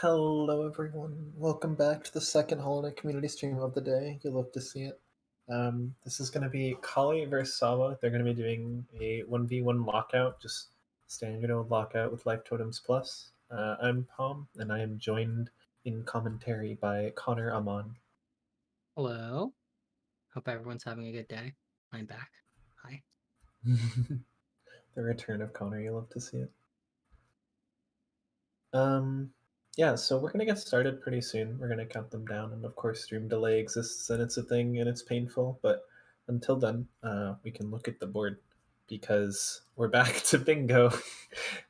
Hello, everyone. Welcome back to the second holiday community stream of the day. You'll love to see it. This is going to be Collie versus Sawa. They're going to be doing a 1v1 lockout, just standard old lockout with Life Totems Plus. I'm Palm, and I am joined in commentary by Connor Amon. Hello. Hope everyone's having a good day. I'm back. Hi. The return of Connor. You'll love to see it. Um, yeah, so we're gonna get started pretty soon. We're gonna count them down, and of course, stream delay exists, and it's a thing, and it's painful. But until then, we can look at the board because we're back to bingo,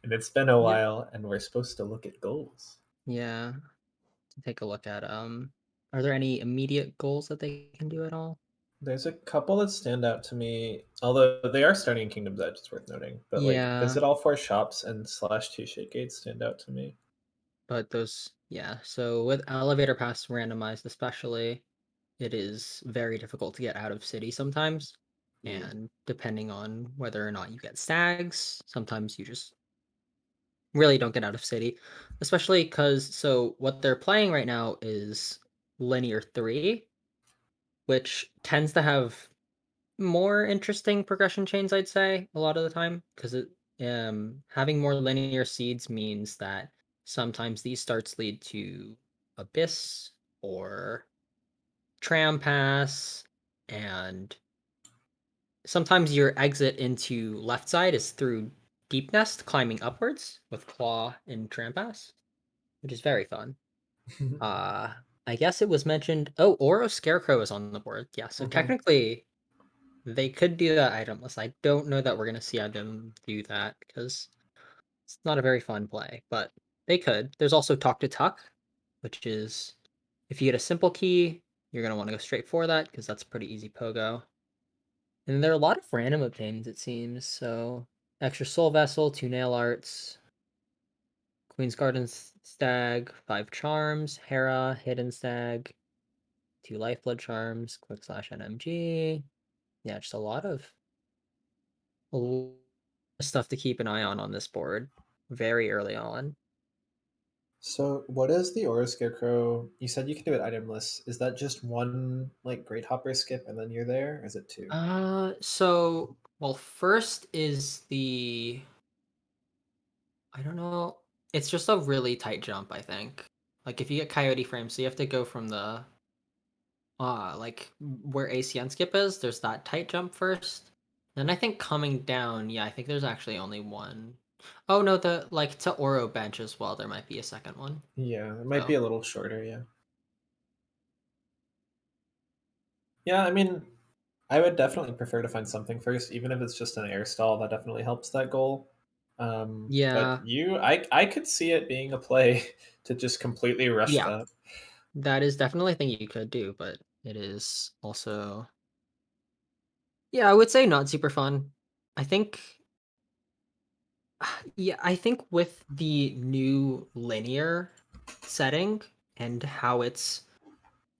and it's been a Yep. while, and we're supposed to look at goals. Yeah. To take a look at are there any immediate goals that they can do at all? There's a couple that stand out to me, although they are starting in Kingdom's Edge. It's worth noting, but like Yeah, visit all four shops and /2 shade gates stand out to me. but so with elevator pass randomized especially, it is very difficult to get out of city sometimes. Mm. And depending on whether or not you get stags, sometimes you just really don't get out of city. Especially because what they're playing right now is linear 3, which tends to have more interesting progression chains, I'd say, a lot of the time, because having more linear seeds means that sometimes these starts lead to Abyss or Tram Pass, and sometimes your exit into left side is through Deep Nest, climbing upwards with Claw and Tram Pass, which is very fun. Uh, I guess it was mentioned. Oh, Oro Scarecrow is on the board. Yeah, so Mhm. technically they could do that itemless. I don't know that we're gonna see them do that because it's not a very fun play, but they could. There's also Talk to Tuck, which is if you get a simple key, you're gonna want to go straight for that because that's pretty easy pogo. And there are a lot of random obtains, it seems. So extra soul vessel, 2 nail arts, Queen's Garden Stag, 5 charms, Hera, Hidden Stag, 2 lifeblood charms, quick slash NMG. Yeah, just a lot of stuff to keep an eye on this board very early on. So, what is the Aura Scarecrow? You said you can do it itemless. Is that just one like Great Hopper skip and then you're there? Or is it two? First is I don't know. It's just a really tight jump, I think. Like if you get Coyote Frame, so you have to go from the like where ACN skip is, there's that tight jump first. Then I think coming down, yeah, I think there's actually only one. Oh no, the like to Oro bench as well, there might be a second one. Yeah, it might be So a little shorter. Yeah. Yeah, I mean, I would definitely prefer to find something first, even if it's just an air stall. That definitely helps that goal. But yeah, I could see it being a play to just completely rush yeah, that. that is definitely a thing you could do, but it is also yeah, I would say not super fun. I think yeah, I think with the new linear setting and how it's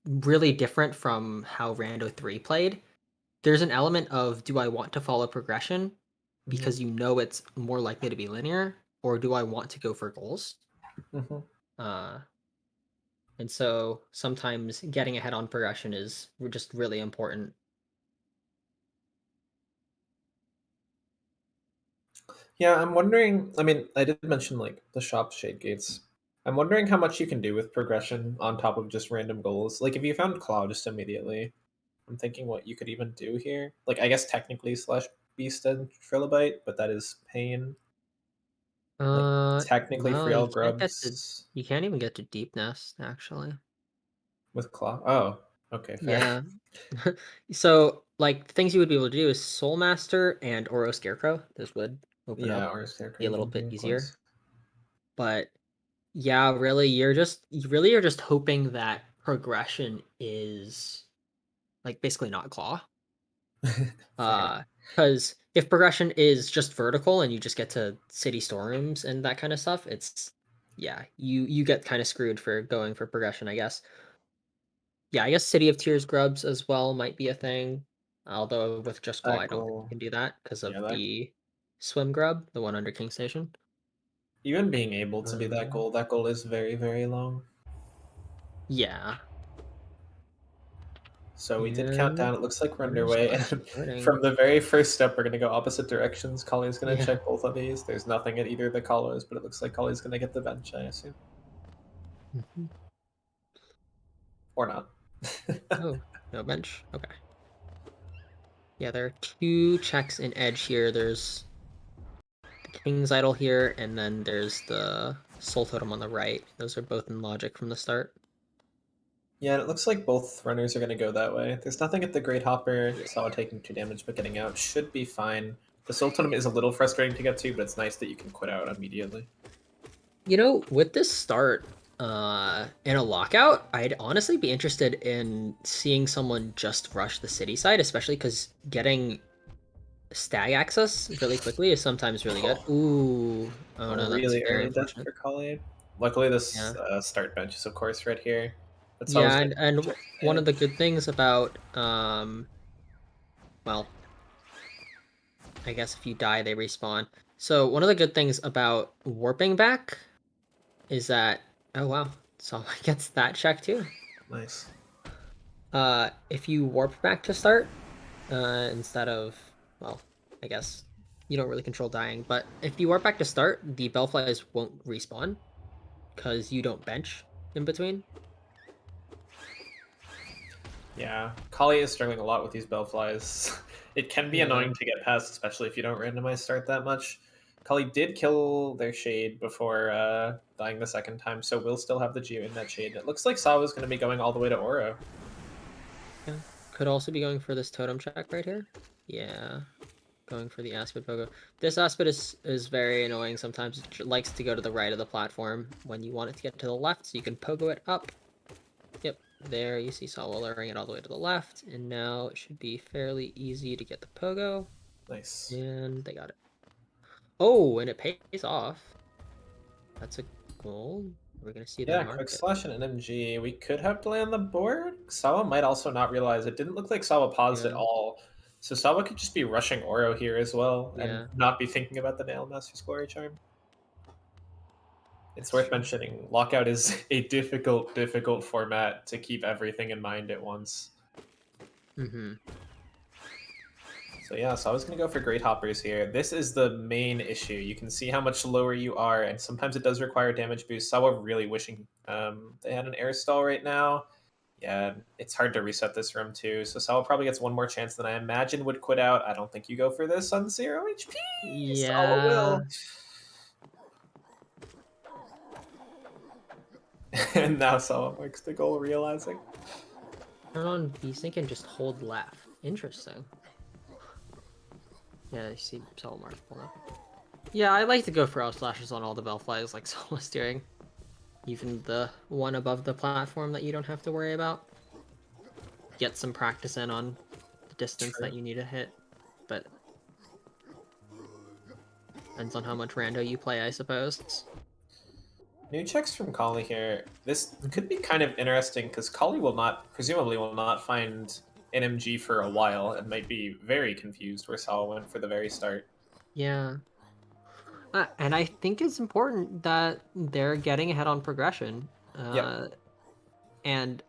really different from how Rando 3 played, there's an element of do I want to follow progression Hmm. because you know it's more likely to be linear, or do I want to go for goals? Hmm. Uh, and so sometimes getting ahead on progression is just really important. Yeah, I'm wondering. I mean, I did mention like the shop shade gates. I'm wondering how much you can do with progression on top of just random goals. Like if you found Claw just immediately, I'm thinking what you could even do here. Like I guess technically slash beast and trilobite, but that is pain. Like technically No, free all grubs you can't even get to deep nest actually. with claw. Oh, okay, fair. Yeah. So, like, things you would be able to do is Soul Master and Oro Scarecrow. This would open Yeah, up, or be a scarecrow little can bit be easier. close. But yeah, really, you really are just hoping that progression is like basically not claw. Fair. Because if progression is just vertical and you just get to city storerooms and that kind of stuff, it's yeah, you get kind of screwed for going for progression, I guess. Yeah, I guess City of Tears grubs as well might be a thing. Although with just claw, That I don't think you goal. can do that because Yeah, of that the swim grub, the one under King Station. Even being able to be Um, that goal is very, very long. yeah, So we did count and down. It looks like we're runners underway. are And starting. from the very first step, we're going to go opposite directions. Collie's going to Yeah. check both of these. There's nothing at either of the colors, but it looks like Collie's going to get the bench, I assume. Mhm. Or not. Oh, no bench. Okay. Yeah, there are two checks in edge here. There's the King's Idol here, and then there's the Soul Totem on the right. Those are both in logic from the start. Yeah, and it looks like both runners are going to go that way. There's nothing at the Great Hopper. Yeah. Sawa taking 2 damage, but getting out should be fine. The Soul Totem is a little frustrating to get to, but it's nice that you can quit out immediately. You know, with this start, in a lockout, I'd honestly be interested in seeing someone just rush the city side, especially because getting stag access really quickly is sometimes really good. Oh, Ooh, oh a no, that's really very early death unfortunate. for Collie. Luckily, this Yeah, start bench is, of course, right here. But Sawa's yeah, going and to check the one of the edge. good things about well, I guess if you die, they respawn. So one of the good things about warping back is that oh wow, someone gets that check too. Nice. If you warp back to start, instead of well, I guess you don't really control dying, but if you warp back to start, the bellflies won't respawn because you don't bench in between. Yeah, Kali is struggling a lot with these bellflies. It can be Yeah, annoying to get past, especially if you don't randomize start that much. Kali did kill their shade before dying the second time, so we'll still have the Geo in that shade. It looks like Sawa's going to be going all the way to Oro. yeah. Could also be going for this totem check right here. Yeah, going for the Aspid Pogo. This Aspid is very annoying. Sometimes it likes to go to the right of the platform when you want it to get to the left, so you can pogo it up. Yep, there you see Sawa lowering it all the way to the left, and now it should be fairly easy to get the pogo, Nice. and they got it. Oh, and it pays off. That's a goal. We're gonna see that Yeah, quick market. slash and an MG. We could have delay on the board. Sawa might also not realize it didn't look like Sawa paused at Yeah, all. So Sawa could just be rushing Oro here as well and yeah, not be thinking about the Nail Master's Glory Charm. It's that's worth true. mentioning, Lockout is a difficult, difficult format to keep everything in mind at once. Mm-hmm. So yeah, so I was going to go for Great Hoppers here. This is the main issue. You can see how much lower you are, and sometimes it does require damage boost. Sawa really wishing they had an air stall right now. Yeah, it's hard to reset this room too, so Sawa probably gets one more chance than I imagine would quit out. I don't think you go for this on 0 HP. Sawa Yeah. will. And now Sawa marks the goal, realizing. Turn on VSync and just hold left. Interesting. Yeah, you see Sawa mark pull up. Yeah, I like to go for out slashes on all the bellflies like Sawa steering. Even the one above the platform that you don't have to worry about. Get some practice in on the distance True. that you need to hit, but depends on how much rando you play, I suppose. New checks from Collie here. This Mhm. could be kind of interesting because Collie will not, presumably, will not find an MG for a while and might be very confused where Sawa went for the very start. Yeah. And I think it's important that they're getting ahead on progression. Yep. And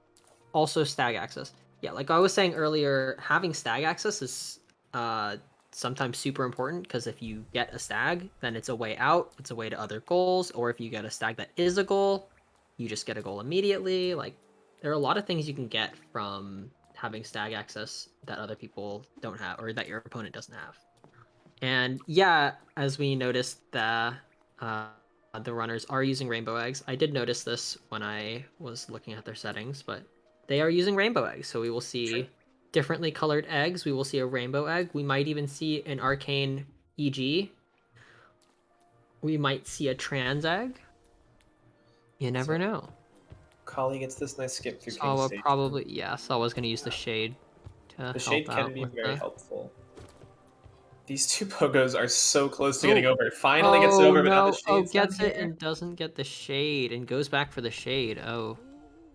also stag access. Yeah, like I was saying earlier, having stag access is uh sometimes super important because if you get a stag, then it's a way out, it's a way to other goals, or if you get a stag that is a goal, you just get a goal immediately. Like there are a lot of things you can get from having stag access that other people don't have or that your opponent doesn't have. And yeah, as we noticed uh the runners are using rainbow eggs. I did notice this when I was looking at their settings, but they are using rainbow eggs. So we will True. see differently colored eggs. We will see a rainbow egg. We might even see an arcane EG. We might see a trans egg. You So never know. Collie gets this nice skip through King Sawa Station. probably, yeah, Sawa's going to use the shade to The help shade can out be with very the. helpful. These two pogos are so close to getting Oh, over. It finally gets it oh over, but now the no. Oh, shade's down gets it here. and doesn't get the shade and goes back for the shade. Oh.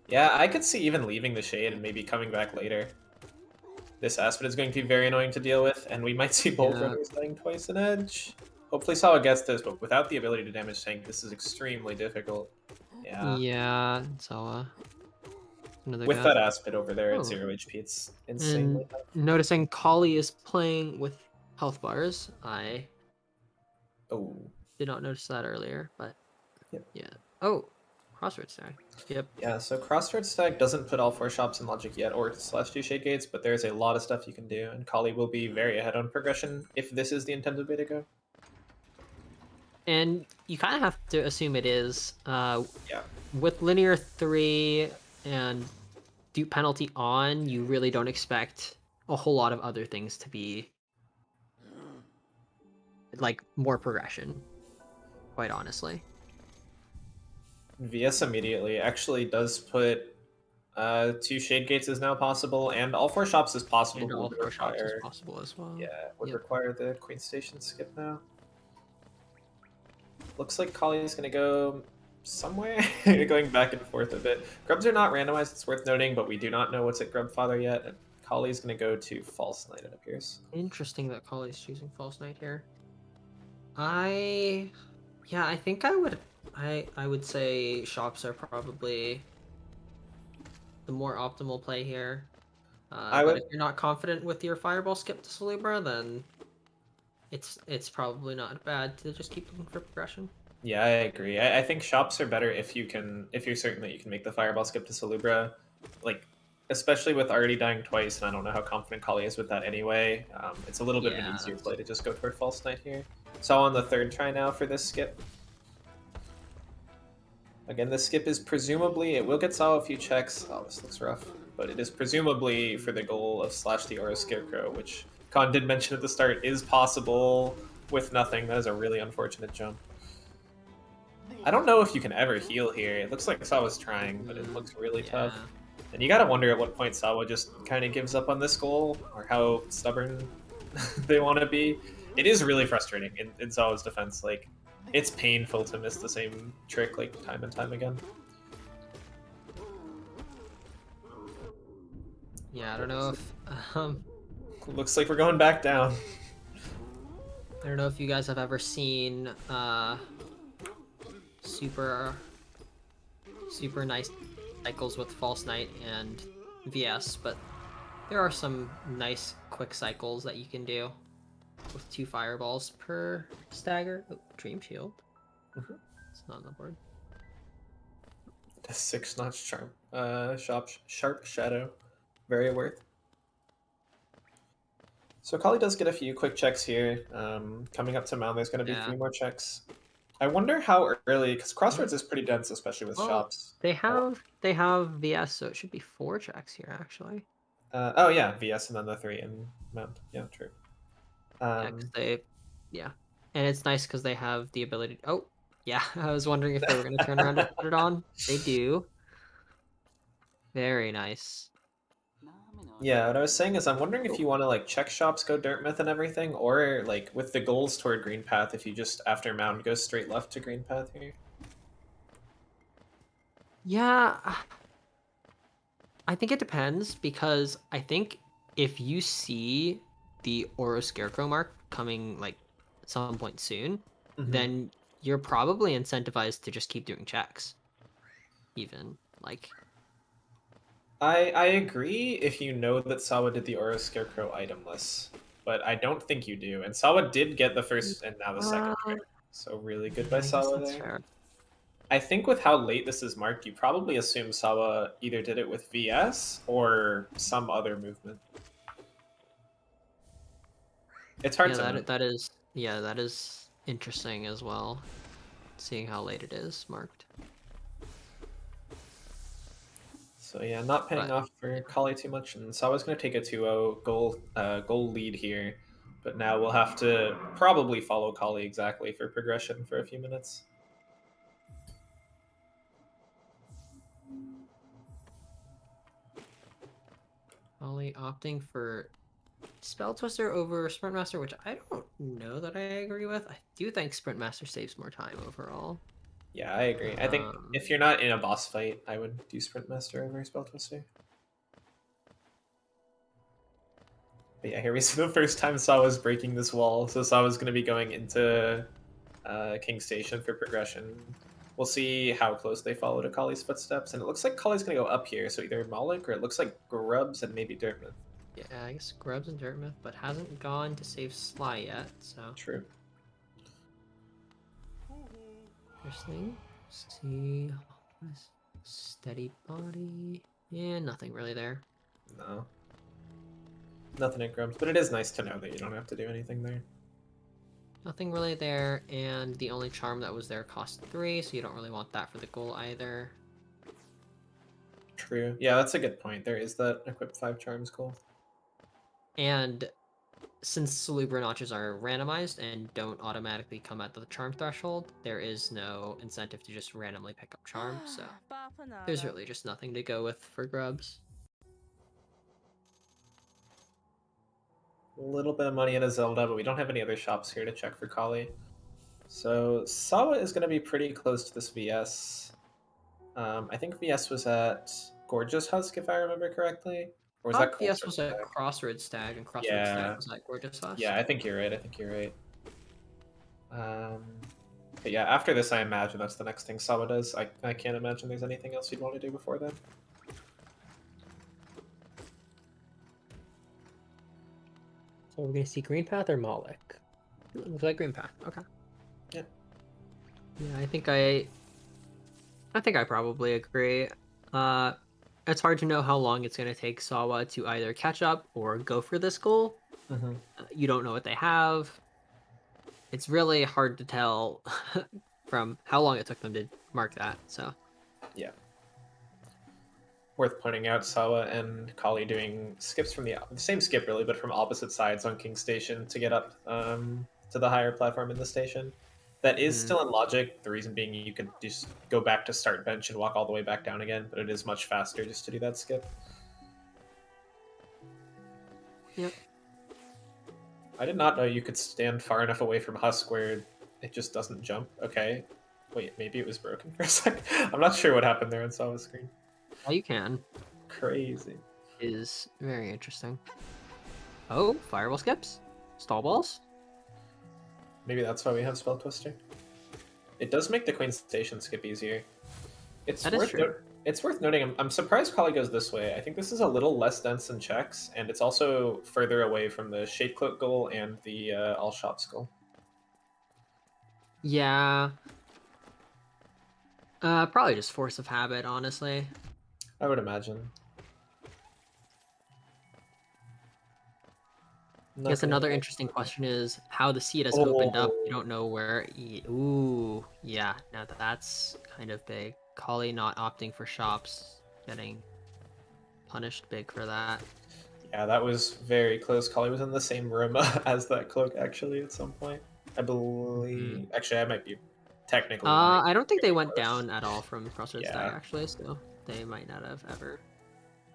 Yeah, I could see even leaving the shade and maybe coming back later. This Aspid is going to be very annoying to deal with, and we might see both Yeah. runners dying twice in edge. Hopefully Sawa gets this, but without the ability to damage tank, this is extremely difficult. Yeah. Yeah, so another With death. that aspid over there at Oh, 0 HP, it's and insanely tough. noticing Collie is playing with health bars. I Oh. did not notice that earlier, but Yep. yeah. Oh, crossroads tag. Yep. Yeah, so Crossroads Stack doesn't put all 4 shops in logic yet, or slash 2 shade gates, but there's a lot of stuff you can do, and Kali will be very ahead on progression if this is the intended way to go. And you kind of have to assume it is. Yeah. With linear 3 and dupe penalty on, you really don't expect a whole lot of other things to be like more progression, quite honestly. VS immediately actually does put 2 shade gates is now possible, and all 4 shops is possible, And but all would four shops is require, possible as well. yeah, would Yep. require the Queen Station skip now. Looks like Kali is going to go somewhere, going back and forth a bit. Grubs are not randomized, it's worth noting, but we do not know what's at Grubfather yet, and Kali is going to go to False Knight, it appears. Interesting that Collie's choosing False Knight here. I yeah, I think I would say shops are probably the more optimal play here. I But would, if you're not confident with your fireball skip to Celebra, then it's probably not bad to just keep looking for progression. yeah, I agree. I think shops are better if you can, if you're certain that you can make the Fireball skip to Salubra, like, especially with already dying twice, and I don't know how confident Kali is with that anyway. It's a little bit of an Yeah, easier that's play to just go toward False Knight here. So on the third try now for this skip. Again, this skip is presumably, it will get Sawa a few checks. Oh, this looks rough. But it is presumably for the goal of slash the Aura Scarecrow, which Khan did mention at the start is possible with nothing. That is a really unfortunate jump. I don't know if you can ever heal here. It looks like Sawa's trying, but it looks really tough. yeah. And you gotta wonder at what point Sawa just kind of gives up on this goal, or how stubborn they want to be. It is really frustrating in Sawa's defense. Like, it's painful to miss the same trick like time and time again. Yeah, I don't know if Looks like we're going back down. I don't know if you guys have ever seen super super nice cycles with False Knight and VS, but there are some nice quick cycles that you can do with 2 fireballs per stagger. Oh, Dream Shield. Mhm. It's not on the board. A 6-notch sharp shadow, very worth. So Kali does get a few quick checks here. Coming up to Mound, there's going to be Yeah. 3 more checks. I wonder how early, because Crossroads is pretty dense, especially with Well, shops. they have VS, so it should be 4 checks here actually. Oh yeah, VS and then the 3 in Mount. Yeah, true. Yeah, because Um, yeah, and it's nice because they have the ability. Oh, yeah, I was wondering if they were going to turn around and put it on. They do. Very nice. yeah, what I was saying is I'm wondering if Oh. you want to like check shops, go Dirtmouth and everything, or like with the goals toward Green Path, if you just after Mound go straight left to Green Path here. Yeah, I think it depends because I think if you see the Oro Scarecrow mark coming like some point soon, Mm-hmm. then you're probably incentivized to just keep doing checks. Even like I agree if you know that Sawa did the Aura Scarecrow itemless, but I don't think you do. And Sawa did get the first and now the second uh, trick, so really good yeah, by I guess Sawa that's there. fair. I think with how late this is marked, you probably assume Sawa either did it with VS or some other movement. It's hard Yeah, to know. that is interesting as well. Seeing how late it is marked. So yeah, not paying But off for Kali too much, and Sawa's going to take a 2-0 goal lead here. But now we'll have to probably follow Kali exactly for progression for a few minutes. Ollie opting for Spell Twister over Sprint Master, which I don't know that I agree with. I do think Sprint Master saves more time overall. Yeah, I agree. I think Um, if you're not in a boss fight, I would do Sprint Master over Spell Twister. But yeah, here we see the first time Sawa's breaking this wall. So Sawa's going to be going into King Station for progression. We'll see how close they follow to Collie's footsteps. And it looks like Collie's going to go up here. So either Moloch or it looks like Grubs and maybe Dirtmouth. Yeah, I guess Grubs and Dirtmouth, but hasn't gone to save Sly yet, so. True. Interesting. See. Steady body. Yeah, nothing really there. No. Nothing at Grubs. But it is nice to know that you don't have to do anything there. Nothing really there, and the only charm that was there cost 3, so you don't really want that for the goal either. True. Yeah, that's a good point. There is that equip 5 charms goal. And since Salubra notches are randomized and don't automatically come at the charm threshold, there is no incentive to just randomly pick up charm, so there's really just nothing to go with for Grubs. A little bit of money in a Zelda, but we don't have any other shops here to check for Collie. So Sawa is going to be pretty close to this VS. I think VS was at Gorgeous Husk, if I remember correctly. Or was that VS Crossroads was at Stag? Crossroads Stag, and Crossroads Stag Yeah. was at Gorgeous Husk. Yeah, I think you're right. But yeah, after this, I imagine that's the next thing Sawa does. I can't imagine there's anything else you'd want to do before then. So we're gonna see Green Path or Moloch. Looks like Green Path. Okay. Yeah. Yeah, I think I probably agree. It's hard to know how long it's gonna take Sawa to either catch up or go for this goal. Mm-hmm. You don't know what they have. It's really hard to tell from how long it took them to mark that. So Yeah. Worth pointing out, Sawa and Kali doing skips from the same skip really, but from opposite sides on King Station to get up to the higher platform in the station. That is still in logic. The reason being you could just go back to start bench and walk all the way back down again, but it is much faster just to do that skip. Yep. I did not know you could stand far enough away from Husk where it just doesn't jump. Okay. Wait, maybe it was broken for a second. I'm not sure what happened there on Sawa's screen. All you can Crazy. is very interesting. Oh, fireball skips, stall balls. Maybe that's why we have Spell Twister. It does make the Queen Station skip easier. It's That is true. It's worth noting. I'm surprised Collie goes this way. I think this is a little less dense than checks, and it's also further away from the Shade Cloak goal and the All Shops goal. Yeah. Probably just force of habit, honestly. I would imagine. I guess another interesting question is how the seat has opened up. You don't know where. Ooh, yeah. Now that's kind of big. Collie not opting for shops, getting punished big for that. Yeah, that was very close. Collie was in the same room as that cloak actually at some point. I believe. Actually, I might be technically. I don't think they went close. down at all from Crossroads Stag, Yeah. actually, so they might not have ever.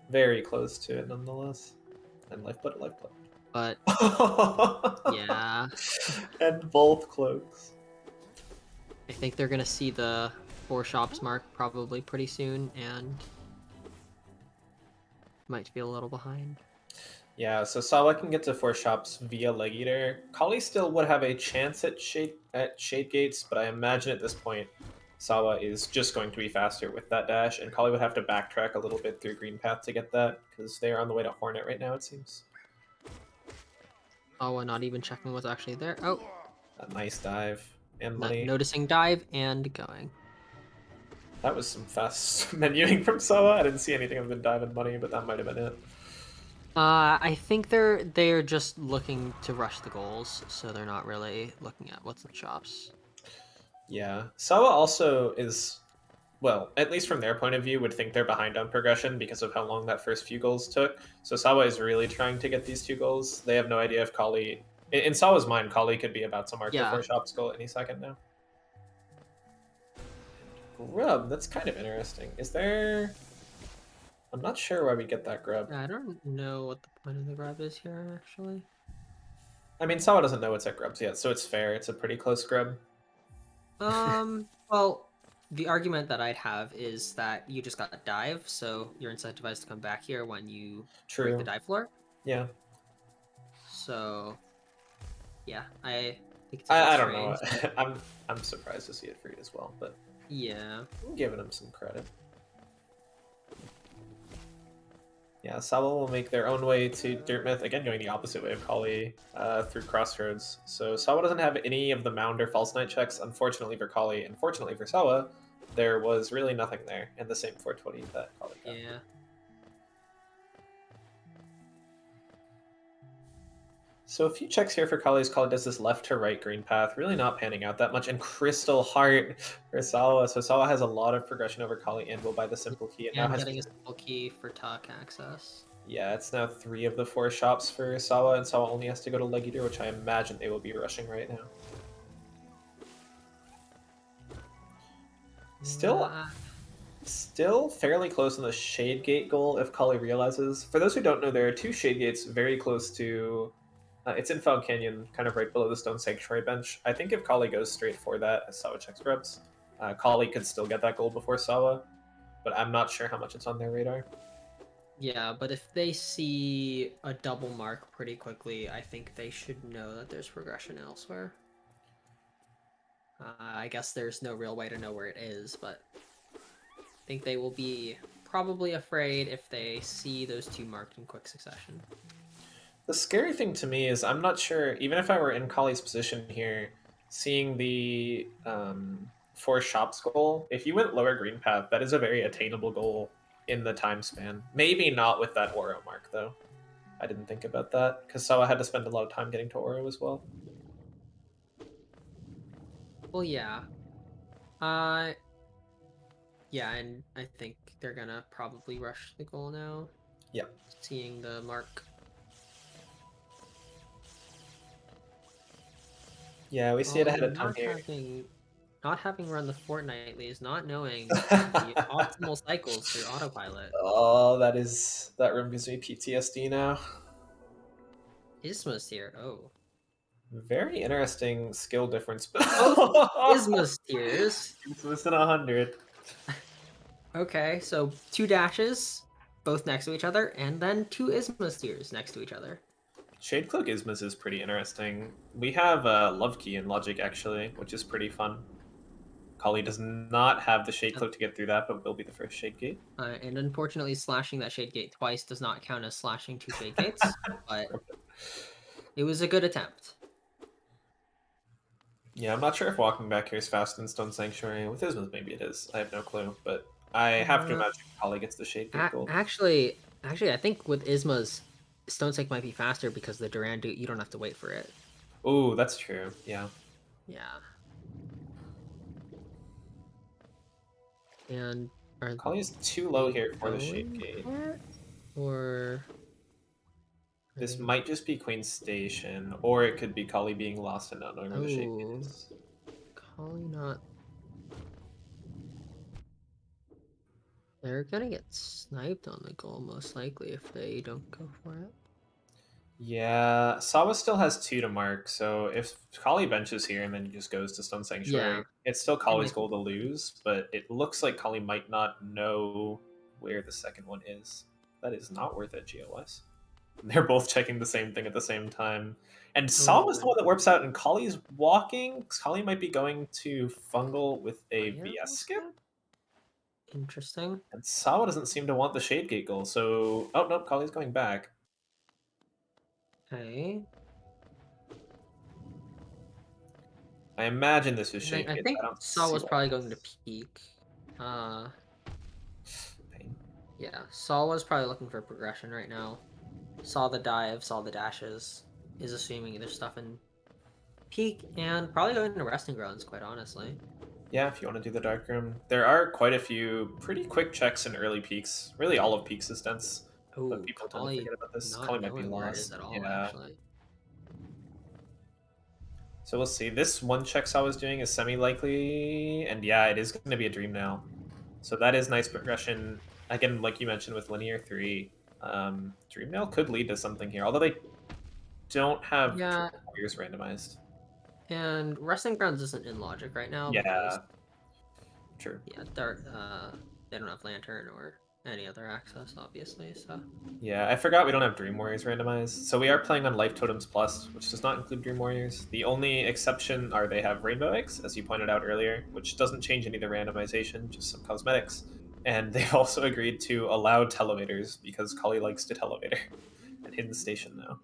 Very close to it nonetheless. And lifeblood. But yeah, And both cloaks. I think they're gonna see the 4 shops mark probably pretty soon, and might feel a little behind. Yeah, so Sawa can get to 4 shops via Leg Eater. Collie still would have a chance at Shade Gates, but I imagine at this point Sawa is just going to be faster with that dash, and Collie would have to backtrack a little bit through Green Path to get that, because they are on the way to Hornet right now, it seems. Oh, not even checking what's actually there. Oh, A nice dive and money. noticing dive and going. That was some fast menuing from Sawa. I didn't see anything other than dive and money, but that might have been it. I think they're just looking to rush the goals, so they're not really looking at what's in the shops. Yeah, Sawa also is, well, at least from their point of view, would think they're behind on progression because of how long that first few goals took. So Sawa is really trying to get these 2 goals. They have no idea if Collie, in Sawa's mind, Collie could be about to mark the 4 shops goal any second now. Grub, that's kind of interesting. Is there? I'm not sure why we get that grub. Yeah, I don't know what the point of the grub is here, actually. I mean, Sawa doesn't know what's at grubs yet, so it's fair. It's a pretty close grub. Well, the argument that I'd have is that you just got a dive, so you're incentivized to come back here when you break the dive floor. Yeah. So yeah, I think it's a bit I don't know. strange, but I'm surprised to see it free as well, but yeah. I'm giving him some credit. Yeah, Sawa will make their own way to Dirtmouth, again going the opposite way of Collie, through Crossroads. So Sawa doesn't have any of the Mound or False Knight checks, unfortunately for Collie. Unfortunately for Sawa, there was really nothing there, and the same 420 that Collie got. Yeah. So a few checks here for Collie's. Collie does this left to right green path, really not panning out that much, and Crystal Heart for Sawa. So Sawa has a lot of progression over Collie and will buy the simple key. It now And has getting a simple key for talk access. Yeah, it's now 3 of the 4 shops for Sawa, and Sawa only has to go to Leg Eater, which I imagine they will be rushing right now. Still, Uh, still fairly close on the Shade Gate goal if Kali realizes. For those who don't know, there are 2 Shade Gates very close to... it's in Fog Canyon, kind of right below the Stone Sanctuary bench. I think if Kali goes straight for that, as Sawa checks grubs, Kali could still get that goal before Sawa, but I'm not sure how much it's on their radar. yeah, but if they see a double mark pretty quickly, I think they should know that there's progression elsewhere. I guess there's no real way to know where it is, but I think they will be probably afraid if they see those 2 marked in quick succession. The scary thing to me is I'm not sure, even if I were in Kali's position here, seeing the 4 shops goal, if you went lower green path, that is a very attainable goal in the time span. Maybe not with that Oro mark, though. I didn't think about that, because Sawa had to spend a lot of time getting to Oro as well. Well, yeah. Uh, yeah, and I think they're gonna probably rush the goal now. Yeah. Seeing the mark. Yeah, we see it ahead of time here. Not having run the fortnightly is not knowing the optimal cycles through autopilot. Oh, that room gives me PTSD now. Isma's here. Oh. Very interesting skill difference. Both Isma's tiers. It's within 100. Okay, so 2 dashes, both next to each other, and then 2 Isma's tiers next to each other. Shade Cloak Ismas is pretty interesting. We have Love Key in Logic, actually, which is pretty fun. Kali does not have the Shade Cloak to get through that, but will be the first Shade Gate. And unfortunately, slashing that Shade Gate twice does not count as slashing 2 Shade Gates, but it was a good attempt. Yeah, I'm not sure if walking back here is faster than Stone Sanctuary. With Ismas, maybe it is. I have no clue, but I have to imagine Kali gets the Shade Gate gold. Actually, I think with Isma's, Stone Sink might be faster because the Durand, you don't have to wait for it. Oh, that's true. Yeah. Yeah. And Kali is too low here for the Shade Gate. Or This might just be Queen's Station, or it could be Kali being lost and not knowing where the Shade Gate is. Collie not. They're gonna get sniped on the goal most likely if they don't go for it. Yeah, Sawa still has 2 to mark, so if Kali benches here and then just goes to Stone Sanctuary, Yeah. it's still Kali's goal to lose, but it looks like Kali might not know where the second one is. That is not worth it, GOS. They're both checking the same thing at the same time. And Sawa's the one that warps out, and Kali's walking. Kali might be going to Fungal with a VS skip. Interesting. And Sawa doesn't seem to want the Shade Gate goal, so... Oh, no, Kali's going back. Okay. I imagine this is Shade Gate. I think Sawa's probably going to peak. Pain. Yeah, Sawa's probably looking for progression right now. Saw the dive, saw the dashes. Is assuming there's stuff in peak, and probably going to resting grounds, quite honestly. Yeah, if you want to do the dark room. There are quite a few pretty quick checks in early peaks. Really, all of peaks is dense. But people tend to forget about this. Collie might be lost. At all, yeah. actually. So we'll see. This one check Saw was doing is semi-likely, and yeah, it is going to be a dream now. So that is nice progression. Again, like you mentioned with Linear 3, Dream Nail could lead to something here, although they don't have warriors randomized. And resting grounds isn't in logic right now. Yeah. True. Yeah, they don't have lantern or any other access, obviously. So Yeah, I forgot we don't have Dream Warriors randomized. So we are playing on Life Totems Plus, which does not include Dream Warriors. The only exception are they have Rainbow Eggs, as you pointed out earlier, which doesn't change any of the randomization, just some cosmetics. And they've also agreed to allow televators because Collie likes to televator and Hidden Station now.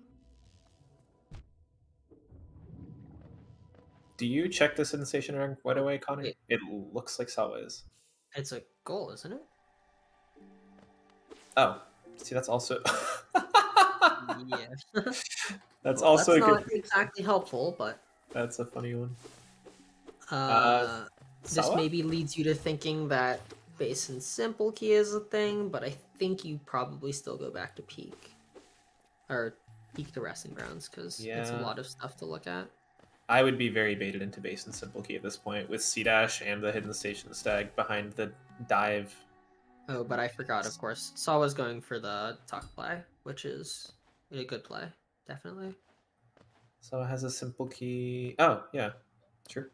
Do you check this Hidden Station right away, Connor? wait, It looks like Sawa is. it's a goal, isn't it? Oh, see, that's also Yeah. that's Well, also that's a good. not exactly helpful, but That's a funny one. Uh, uh, this Sawa? maybe leads you to thinking that base and simple key is a thing, but I think you probably still go back to peak or peak to resting grounds because it's a Yeah, lot of stuff to look at. I would be very baited into base and simple key at this point with C dash and the hidden station stag behind the dive. Oh, but I forgot, of course. Sawa's going for the tuck play, which is a good play, definitely. So it has a simple key. Oh yeah, sure.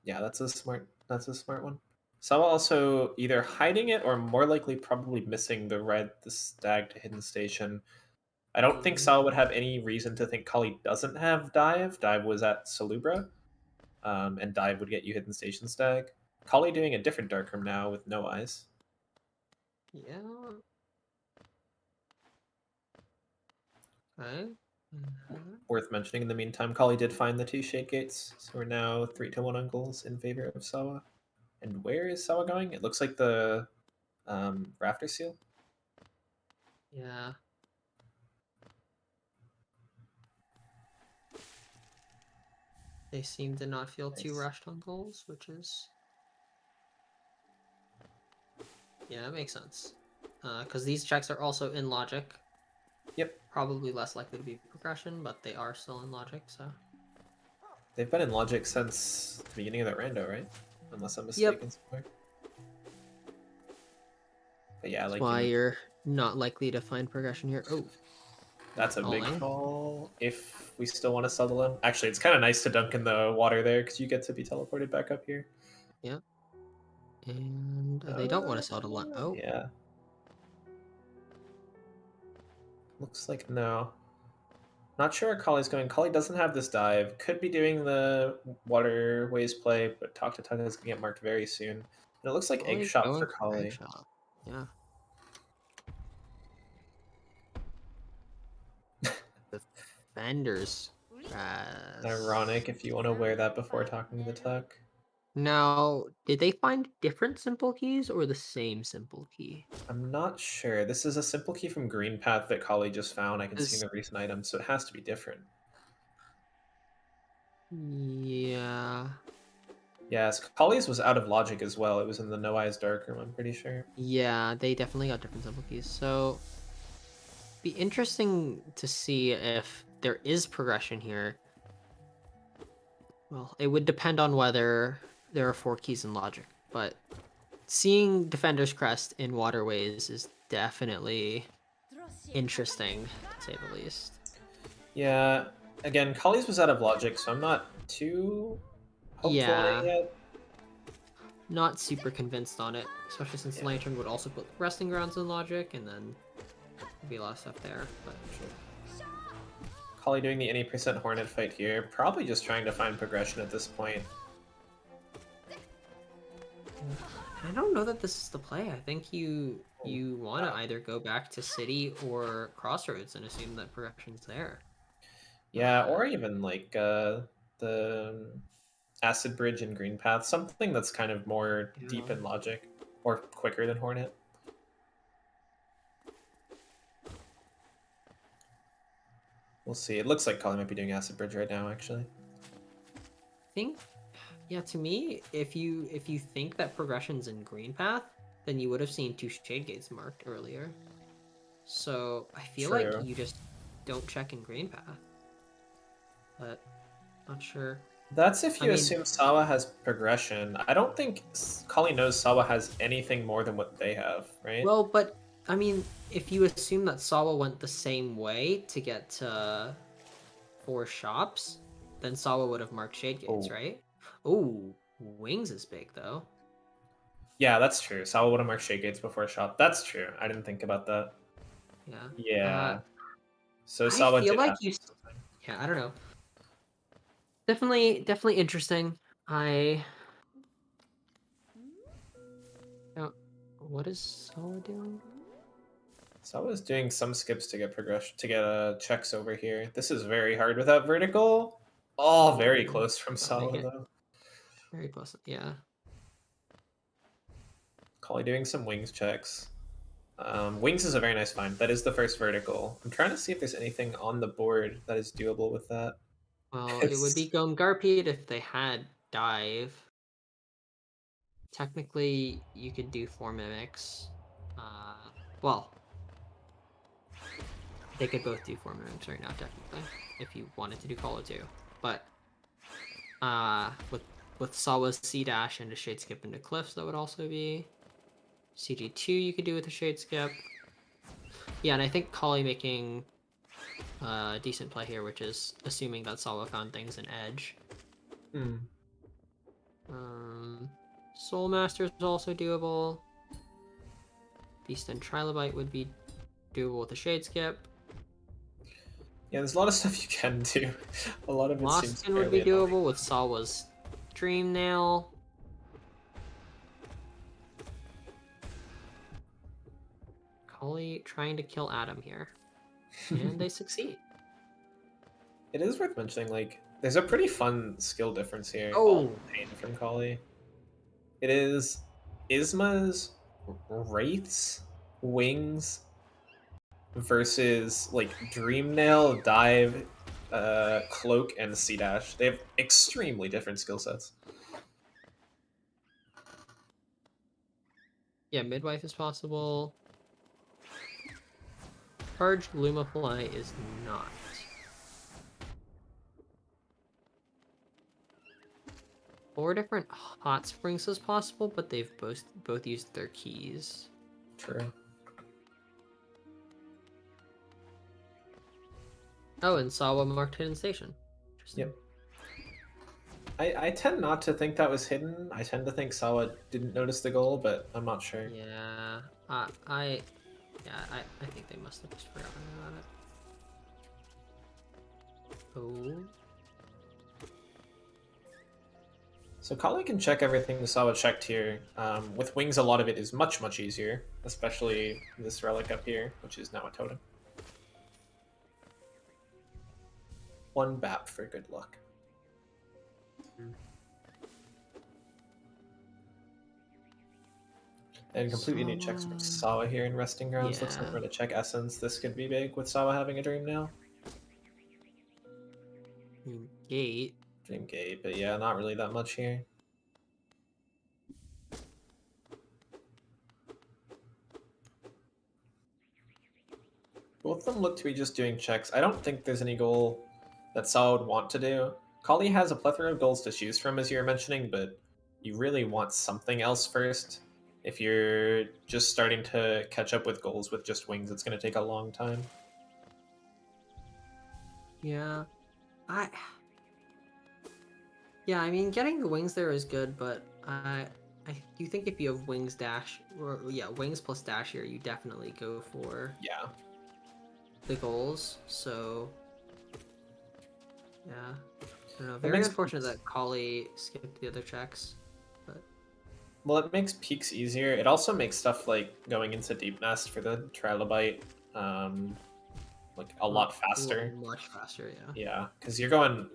Yeah, that's a smart one. Sawa also either hiding it or more likely probably missing the stag to hidden station. I don't think Mm, Sawa would have any reason to think Kali doesn't have dive. Dive was at Salubra, and dive would get you hidden station stag. Kali doing a different dark room now with no eyes. yeah. Okay. Mhm. Worth mentioning in the meantime, Kali did find the two shade gates, so we're now 3-1 on goals in favor of Sawa. And where is Sawa going? It looks like the rafter seal. Yeah. They seem to not feel too Nice. rushed on goals, which is yeah, that makes sense. Because these checks are also in logic. Yep, Probably less likely to be progression, but they are still in logic, so. they've been in logic since the beginning of that rando, right? Unless I'm Yep. mistaken somewhere. But yeah, That's like you why mentioned, you're not likely to find progression here. Oh, that's a all big in. call if we still want to sell the limb. Actually, it's kind of nice to dunk in the water there because you get to be teleported back up here. Yeah. And they don't want to sell to line. Oh, Yeah, looks like no. Not sure where Collie's going. Collie doesn't have this dive. Could be doing the waterways play, but Talk to Tongue is going to get marked very soon. And it looks like egg Collie shot for going for egg Collie. shot. Yeah. Defenders. Ironic if you want to wear that before talking to the Tuck. Now, did they find different simple keys or the same simple key? I'm not sure. This is a simple key from Green Path that Collie just found. I can see in 'Cause- the recent items, so it has to be different. yeah. Yes, Collie's was out of logic as well. It was in the No Eyes Dark Room, I'm pretty sure. Yeah, they definitely got different simple keys. So, be interesting to see if there is progression here. Well, it would depend on whether there are four keys in logic, but seeing Defender's Crest in Waterways is definitely interesting, to say the least. Yeah, again, Collie's was out of logic, so I'm not too hopeful on it Yeah, yet. not super convinced on it, especially since Yeah, Lantern would also put resting grounds in logic, and then there'd be a lot of stuff there. But sure. Collie doing the any percent Hornet fight here. Probably just trying to find progression at this point. I don't know that this is the play. I think Oh, you want to wow. either go back to City or Crossroads and assume that progression's there. Yeah, Uh, or even like the Acid Bridge and Green Path, something that's kind of more deep yeah. in logic or quicker than Hornet. We'll see. It looks like Collie might be doing Acid Bridge right now, actually. I think yeah, to me, if you think that progression's in Green Path, then you would have seen two Shade Gates marked earlier. So I feel like True. you just don't check in Green Path, but not sure. That's if I you mean, assume Sawa has progression. I don't think Collie knows Sawa has anything more than what they have, right? well, but I mean, if you assume that Sawa went the same way to get to four shops, then Sawa would have marked Shade Gates, Oh, right? Oh, Wings is big though. Yeah, that's true. Sawa would have marked shade gates before shop. That's true. I didn't think about that. Yeah. Uh, Yeah. So I Sawa feel did like have you. something. Yeah, I don't know. Definitely interesting. I don't. What is Sawa doing? Sawa's doing some skips to get progression to get checks over here. This is very hard without vertical. Oh, very Ooh, close from not make Sawa it. though. Very close. Yeah. Collie doing some wings checks. Wings is a very nice find. That is the first vertical. I'm trying to see if there's anything on the board that is doable with that. Well, it would It's be Garpede if they had dive. Technically, you could do four mimics. Well, they could both do four mimics right now, technically, if you wanted to do Call too. But with Sawa's C dash and a shade skip into cliffs, that would also be CG2. You could do with a shade skip. Yeah, and I think Collie making a decent play here, which is assuming that Sawa found things in edge. hmm. Soul Master is also doable. Beast and Trilobite would be doable with a shade skip. Yeah, there's a lot of stuff you can do. A lot of it seems Lostkin would be fairly annoying. doable with Sawa's Dream Nail. Collie trying to kill Adam here. And they succeed. It is worth mentioning, like, there's a pretty fun skill difference here. Oh, Oh! pain from Collie. It is Isma's Wraiths, Wings versus like Dream Nail, Dive, Cloak, and C Dash. They have extremely different skill sets. Yeah, Midwife is possible. Charged Lumafly is not. Four different hot springs is possible, but they've both used their keys. True. Oh, and Sawa marked Hidden Station. Interesting. Yep. I tend not to think that was hidden. I tend to think Sawa didn't notice the goal, but I'm not sure. Yeah. Yeah, I think they must have just forgotten about it. Oh. So Kali can check everything Sawa checked here. With Wings, a lot of it is much, much easier, especially this relic up here, which is now a totem. One BAP for good luck. And completely new checks for Sawa here in Resting Grounds. Looks like Yeah. we're going to check Essence. This could be big with Sawa having a Dream now. Gate. Dream Gate, but yeah, not really that much here. Both of them look to be just doing checks. I don't think there's any goal that Sawa would want to do. Kali has a plethora of goals to choose from, as you were mentioning, but you really want something else first. If you're just starting to catch up with goals with just Wings, it's going to take a long time. Yeah. I Yeah, I mean getting the wings there is good, but I do think if you have wings dash or yeah, wings plus dash here, you definitely go for Yeah. the goals. So yeah. I don't know. It Very makes unfortunate peaks. that Collie skipped the other checks. But Well, it makes peaks easier. It also makes stuff like going into Deep Nest for the Trilobite like a lot faster. much faster, yeah. Yeah, because you're going.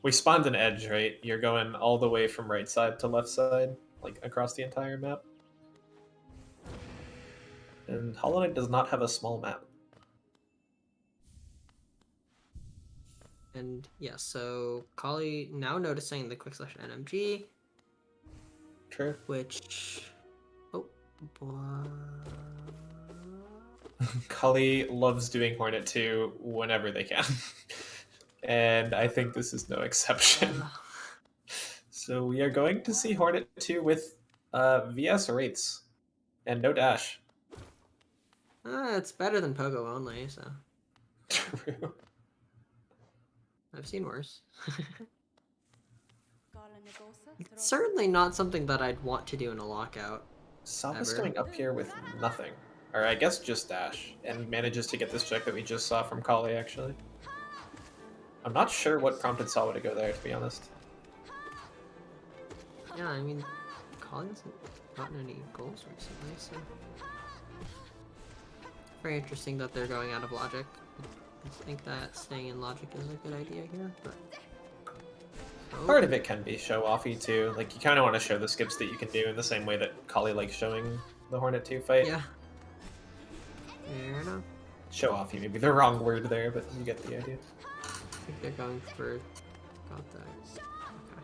We spawned an edge, right? You're going all the way from right side to left side, like across the entire map. And Hollow Knight does not have a small map. And yeah, so Collie now noticing the quick slash NMG, True. which oh boy. Cully loves doing Hornet 2 whenever they can. And I think this is no exception. So we are going to see Hornet 2 with VS rates and no dash. It's better than Pogo only, so True. I've seen worse. It's certainly not something that I'd want to do in a lockout. Sawa's ever. going up here with nothing. Or I guess just dash, and manages to get this check that we just saw from Collie, actually. I'm not sure what prompted Sawa to go there, to be honest. Yeah, I mean, Collie hasn't gotten any goals recently, so very interesting that they're going out of logic. I think that staying in logic is a good idea here, but Part of it can be show-offy, too. Like, you kind of want to show the skips that you can do in the same way that Collie likes showing the Hornet 2 fight. yeah, fair enough. Show-offy may be the wrong word there, but you get the idea. I think they're going for got that. Okay.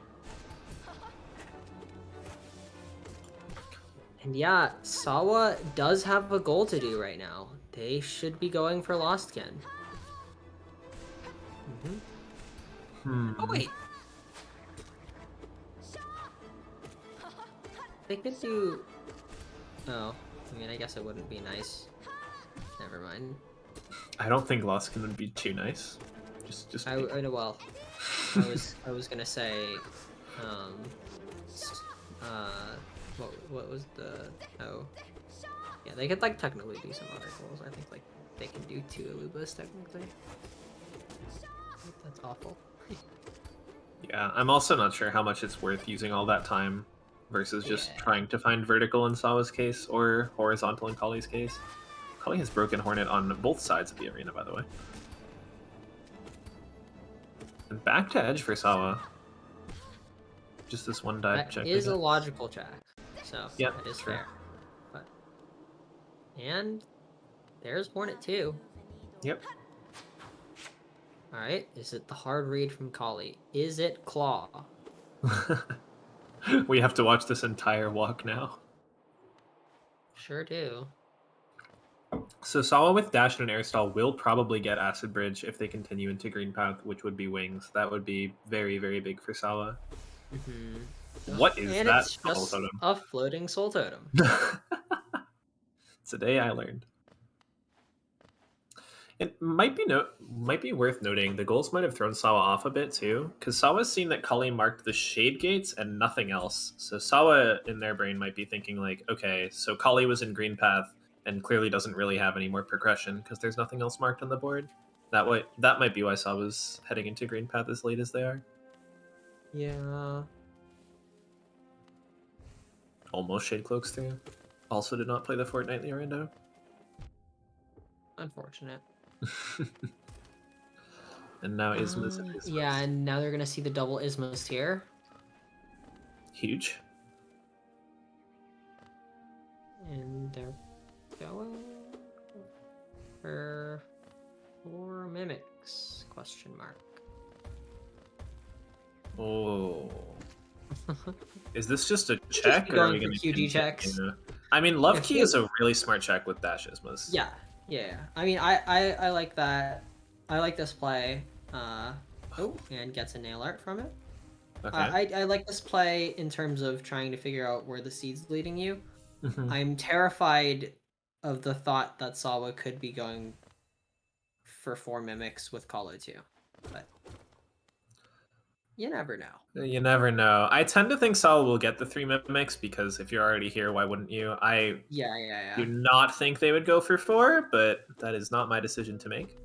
And yeah, Sawa does have a goal to do right now. They should be going for Lostkin. Oh wait. They could do... Oh, I mean, I guess it wouldn't be nice. Never mind. I don't think Loskin would be too nice. I know, well, I was gonna say, what was the... Oh. Yeah, they could, like, technically do some other goals. I think, like, they can do 2 Alubas, technically. That's awful. Yeah, I'm also not sure how much it's worth using all that time versus just trying to find vertical in Sawa's case or horizontal in Collie's case. Collie has broken Hornet on both sides of the arena, by the way. And back to edge for Sawa. Just this one dive check. That is a logical check, so yep, that is true. fair. But... And there's Hornet 2. Yep. Alright, is it the hard read from Collie? Is it Claw? We have to watch this entire walk now. Sure do. So Sawa with dash and an air stall will probably get Acid Bridge if they continue into Green Path, which would be wings. That would be very, very big for Sawa. What is and that it's soul just totem? a floating soul totem. Today I learned. It might be worth noting the goals might have thrown Sawa off a bit too, because Sawa's seen that Collie marked the shade gates and nothing else. So Sawa in their brain might be thinking like, okay, so Collie was in Green Path and clearly doesn't really have any more progression because there's nothing else marked on the board. That might be why Sawa's heading into Green Path as late as they are. Yeah. Almost Shade Cloaks through. Also did not play the Fortnightly Rando. Unfortunate. And now Isma's and Isma's. Yeah, and now they're gonna see the double Ismas here. Huge. And they're going for 4 mimics? Question mark. Oh. Is this just a check? Or are we going for QG checks? I mean, Love Key is a really smart check with dash Ismas. Yeah. I mean, I like that. I like this play. Oh, and gets a nail art from it. Okay. I like this play in terms of trying to figure out where the seed's leading you. Mm-hmm. I'm terrified of the thought that Sawa could be going for 4 mimics with Collie too, but you never know. You never know. I tend to think Sawa will get the 3 mimics because if you're already here, why wouldn't you? I do not think they would go for 4, but that is not my decision to make.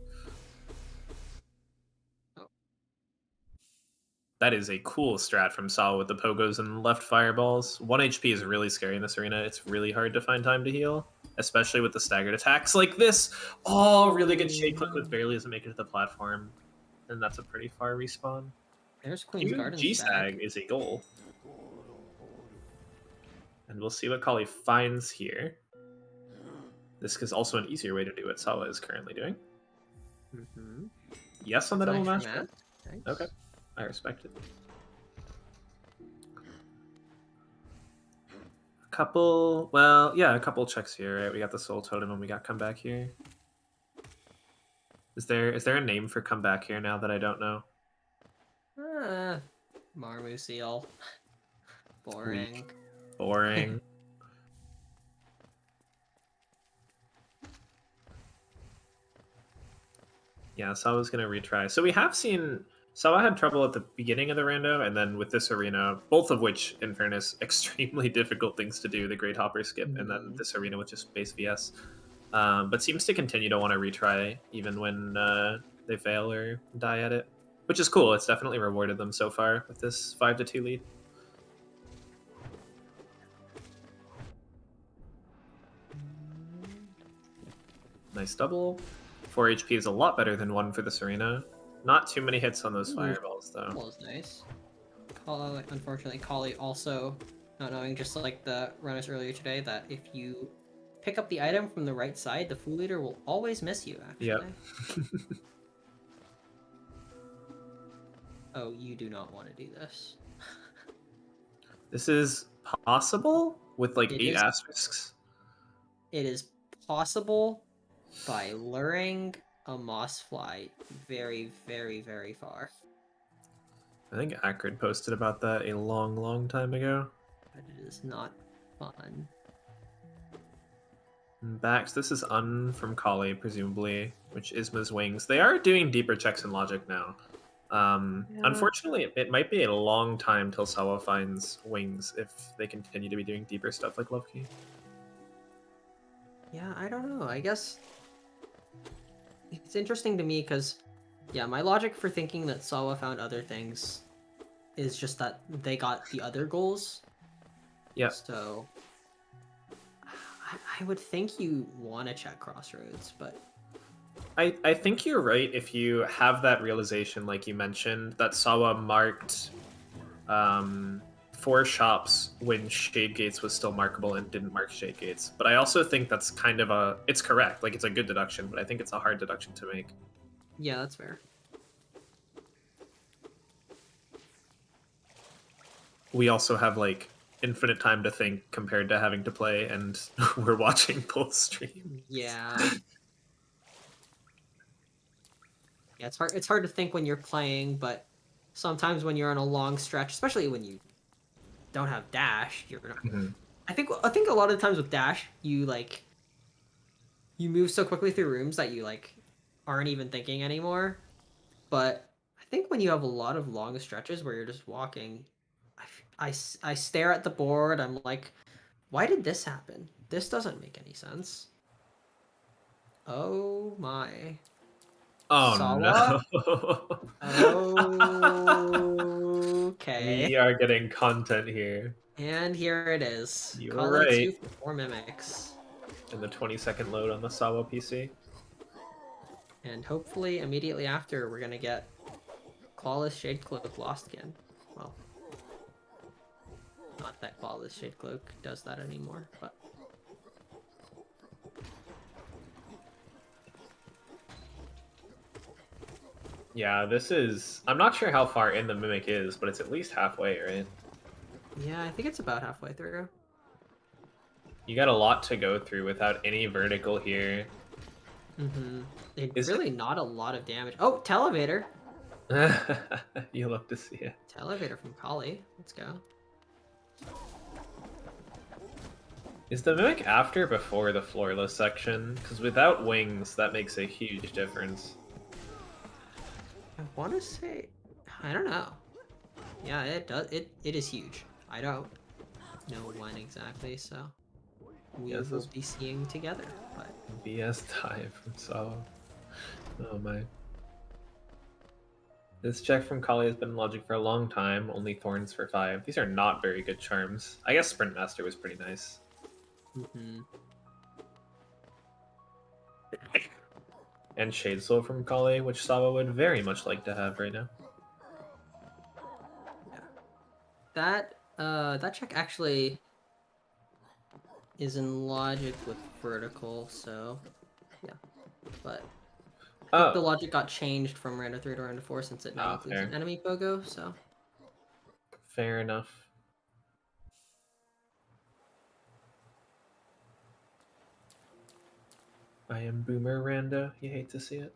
That is a cool strat from Sawa with the pogos and left fireballs. 1 HP is really scary in this arena. It's really hard to find time to heal, especially with the staggered attacks like this. Oh, really good shade click with barely doesn't make it to the platform. And that's a pretty far respawn. There's Queen's Garden. G-Stag is a goal. And we'll see what Collie finds here. This is also an easier way to do what Sawa is currently doing. Yes on the double mash. Okay. I respect it. A couple checks here, right? We got the Soul Totem and we got Come Back here. Is there a name for Come Back here now that I don't know? Marmu Seal. Boring. Weak. Boring. Yeah, so I was gonna retry. So we have seen Sawa had trouble at the beginning of the rando, and then with this arena, both of which, in fairness, extremely difficult things to do, the Great Hopper skip, and then Mhm. this arena with just base VS. But seems to continue to want to retry even when they fail or die at it, which is cool. It's definitely rewarded them so far with this 5-2 lead. Nice double. 4 HP is a lot better than 1 for this arena. Not too many hits on those Ooh, fireballs, though. that was nice. Unfortunately, Collie also not knowing, just like the runners earlier today, that if you pick up the item from the right side, the Fool Leader will always miss you, Yep. actually. Oh, you do not want to do this. This is possible with like It 8 is asterisks. it is possible by luring a moss fly very, very, very far. I think Acrid posted about that a long, long time ago. But it is not fun. Bax, this is Un from Collie, presumably, which Isma's wings. They are doing deeper checks in logic now. Yeah. Unfortunately, it might be a long time till Sawa finds wings if they continue to be doing deeper stuff like Love Key. Yeah, I don't know. I guess it's interesting to me because, yeah, my logic for thinking that Sawa found other things is just that they got the other goals. Yeah, So I would think you want to check Crossroads, but I think you're right if you have that realization, like you mentioned, that Sawa marked um, 4 shops when Shade Gates was still markable and didn't mark Shade Gates. But I also think that's kind of it's correct. Like, it's a good deduction, but I think it's a hard deduction to make. yeah, that's fair. We also have, like, infinite time to think compared to having to play, and we're watching both streams. Yeah. Yeah, it's hard to think when you're playing, but sometimes when you're on a long stretch, especially when you don't have dash, you're not. Mhm. I think a lot of the times with dash, you move so quickly through rooms that you like aren't even thinking anymore. But I think when you have a lot of long stretches where you're just walking, I stare at the board. I'm like, why did this happen? This doesn't make any sense. Oh my. Oh Sawa? no. Okay. We are getting content here. And here it is. You were Collie right. 2 for 4 mimics. In the 20-second load on the Sawa PC. And hopefully immediately after we're gonna get Clawless Shade Cloak lost again. Well, not that Clawless Shade Cloak does that anymore, but Yeah, this is. I'm not sure how far in the Mimic is, but it's at least halfway, right? yeah, I think it's about halfway through. You got a lot to go through without any vertical here. Mm-hmm. Is it? Really not a lot of damage. Oh, Televator! You love to see it. Televator from Collie. Let's go. Is the Mimic after or before the floorless section? Because without wings, that makes a huge difference. I want to say, I don't know. Yeah, it does. It is huge. I don't know when exactly, so we Yes, will this be seeing together. But BS dive from Sawa. Oh my. This check from Kali has been in Logic for a long time, only Thorns for 5. These are not very good charms. I guess Sprint Master was pretty nice. mm-hmm. And Shade Soul from Kali, which Sawa would very much like to have right now. Yeah, that check actually is in logic with vertical, so yeah. But I think the Oh, logic got changed from Rando 3 to Rando 4 since it now includes an fair. enemy pogo, so Fair enough. I am Boomer Randa. You hate to see it.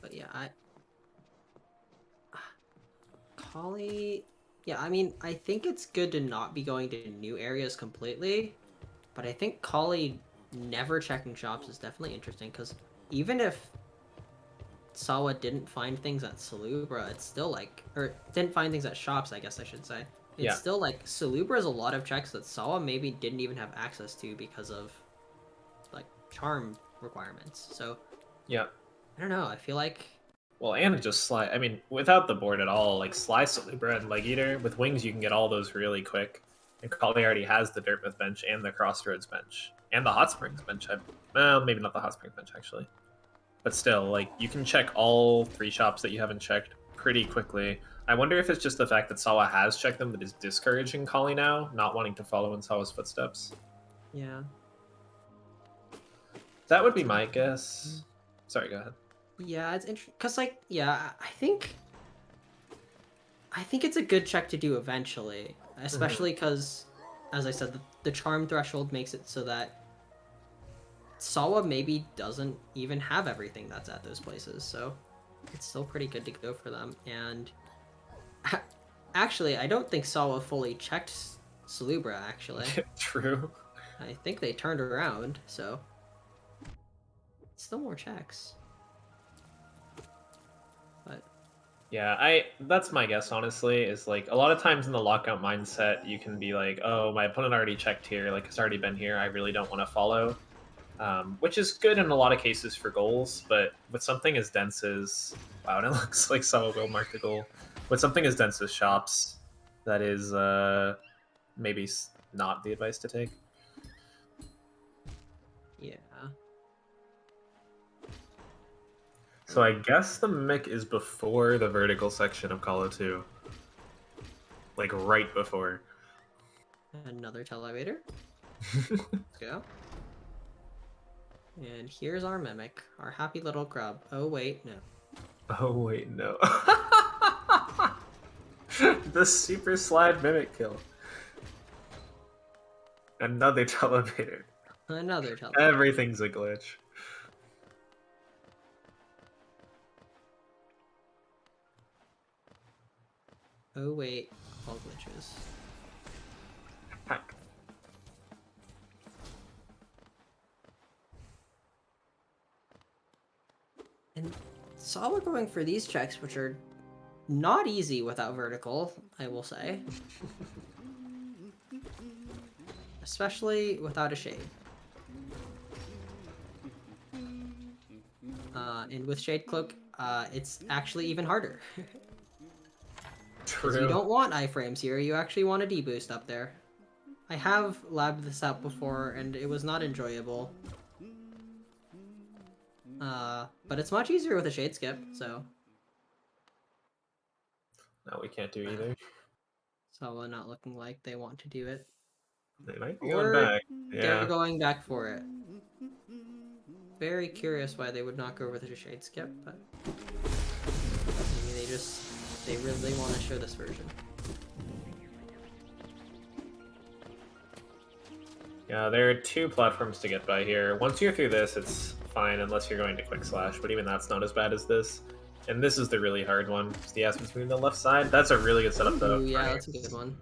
but yeah, Collie, yeah, I mean, I think it's good to not be going to new areas completely, but I think Collie never checking shops is definitely interesting because even if Sawa didn't find things at Salubra, it's still like, or didn't find things at shops, I guess I should say. It's Yeah, still like Salubra has a lot of checks that Sawa maybe didn't even have access to because of like charm requirements. So yeah. I don't know. I feel like Well, and just Sly. I mean, without the board at all, like Sly, Salubra, and Leg Eater with wings, you can get all those really quick. And Collie already has the Dirtmouth bench and the Crossroads bench and the Hot Springs bench. Well, maybe not the Hot Springs bench actually, but still, like you can check all 3 shops that you haven't checked pretty quickly. I wonder if it's just the fact that Sawa has checked them that is discouraging Collie now, not wanting to follow in Sawa's footsteps. yeah. That would be my guess. Sorry, go ahead. Yeah, it's interesting because like yeah, I think it's a good check to do eventually, especially because, as I said, the charm threshold makes it so that Sawa maybe doesn't even have everything that's at those places, so it's still pretty good to go for them. And actually, I don't think Sawa fully checked Salubra, actually. True. I think they turned around, so still more checks. But Yeah, that's my guess honestly, is like a lot of times in the lockout mindset you can be like, oh, my opponent already checked here, like it's already been here, I really don't want to follow. Which is good in a lot of cases for goals, but with something as dense as wow, and it looks like Sawa will mark the goal. With something as dense as shops, that is maybe not the advice to take. yeah. So I guess the mimic is before the vertical section of Call of 2. Like right before. Another televator. Let's go. And here's our mimic, our happy little grub. Oh wait, no. Oh wait, no. The super slide mimic kill. Another televator. Another televator. Everything's a glitch. Oh wait, all glitches. Heck. And Sawa going for these checks, which are not easy without vertical, I will say. Especially without a shade. And with Shade Cloak, it's actually even harder. Because you don't want iframes here, you actually want a D-boost up there. I have labbed this out before, and it was not enjoyable. But it's much easier with a Shade Skip, so... No, we can't do either. Sawa not looking like they want to do it. They might be going back. They're Yeah. going back for it. Very curious why they would not go over the Shade Skip, but... maybe they really want to show this version. Yeah, there are 2 platforms to get by here. Once you're through this, it's fine unless you're going to quick slash, but even that's not as bad as this. And this is the really hard one. It's the ass between the left side. That's a really good setup though. Ooh, yeah, that's a good one.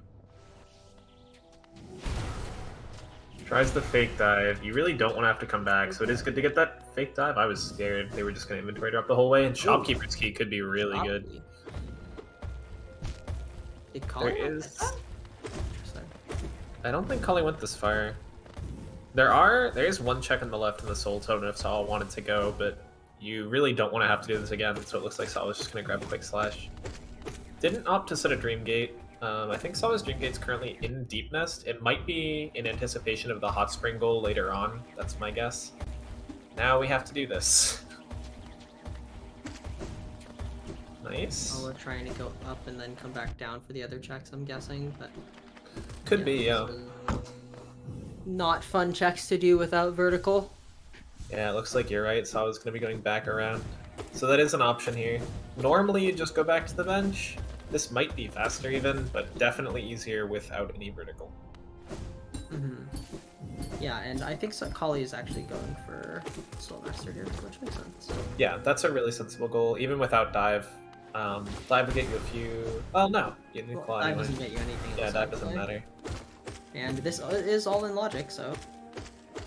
Tries the fake dive. You really don't want to have to come back, so it is good to get that fake dive. I was scared they were just going to inventory drop the whole way, and Shopkeeper's Key could be really good. Did Collie There is... Interesting. I don't think Collie went this far. There is one check on the left in the Soul Totem if Sawa wanted to go, but you really don't want to have to do this again, so it looks like Sawa's just going to grab a quick slash. Didn't opt to set a Dream Gate. I think Sawa's Dream Gate's currently in Deep Nest. It might be in anticipation of the Hot Spring goal later on. That's my guess. Now we have to do this. Nice. Oh, we're trying to go up and then come back down for the other checks, I'm guessing, but... Could be, yeah. Not fun checks to do without vertical. Yeah, it looks like you're right. Sawa's going to be going back around. So that is an option here. Normally you just go back to the bench. This might be faster even, but definitely easier without any vertical. Mm-hmm. Yeah, and I think Collie is actually going for Soul Master here, which makes sense. Yeah, that's a really sensible goal, even without dive. Dive will get you a few... Well, no. You need claw Dive anyway. doesn't get you anything. Yeah, dive doesn't matter. And this is all in logic, so...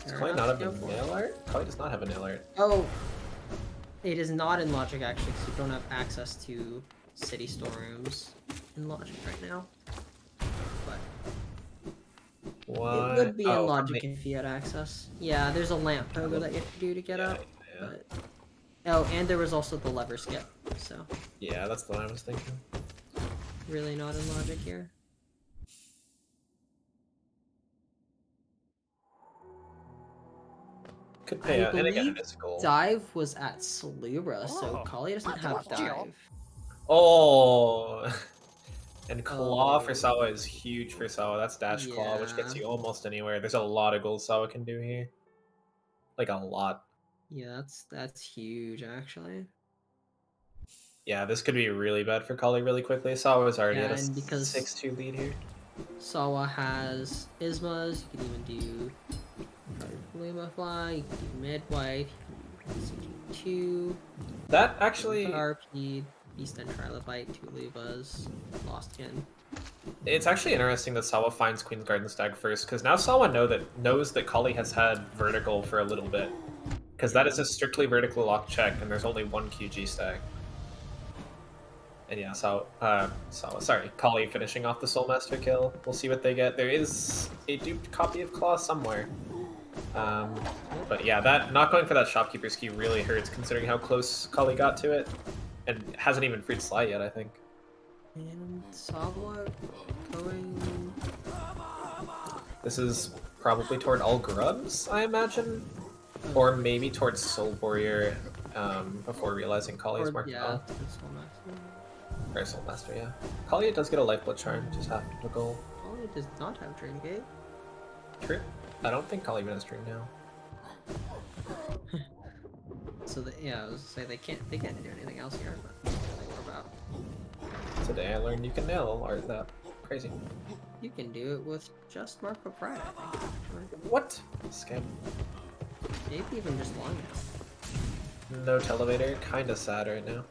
Does Collie not have a nail art? Collie does not have a nail art. Oh! It is not in Logic actually, because you don't have access to city storerooms in Logic right now. But it What? would be in Oh, from Logic the if you had access. Yeah, there's a lamp pogo that you have to do to get yeah, up. yeah, But oh, and there was also the lever skip. So yeah. That's the one I was thinking. really not in Logic here. Could pay I out, and again, believe it is gold. dive was at Salubra, so Collie doesn't have dive. Oh, and claw for Oh, Sawa is huge for Sawa. That's dash claw, which gets yeah. you almost anywhere. There's a lot of gold Sawa can do here, like a lot. Yeah, that's huge actually. Yeah, this could be really bad for Collie really quickly. Sawa's already at Yeah, a and because 6-2 lead here. Sawa has Ismas, you can even do Luma Fly, you can do Midwife, you can do CG2, That actually, RP, Beast and Trilobite, two Luvas, Lostkin. it's actually interesting that Sawa finds Queen's Garden Stag first, because now Sawa knows that Collie has had vertical for a little bit, because that is Yeah. a strictly vertical lock check, and there's only one QG stag. And yeah, sorry, Collie finishing off the Soulmaster kill. We'll see what they get. There is a duped copy of Claw somewhere. But yeah, that not going for that Shopkeeper's Key really hurts, considering how close Collie got to it, and hasn't even freed Sly yet, I think. And Sawa going... This is probably toward all grubs, I imagine, or maybe towards Soul Warrior before realizing Collie's marked yeah, well. Or Soulmaster, yeah. Collie does get a Lifeblood Charm, just half of a goal. Collie does not have Dreamgate. True. I don't think Collie even has Dream now. So yeah, I was gonna say they can't do anything else here, but that's what we're about. Today I learned you can nail art that. Crazy. You can do it with just Marco Pride, I think, actually. What? Scam. Maybe even just long now. No televator. Kinda sad right now.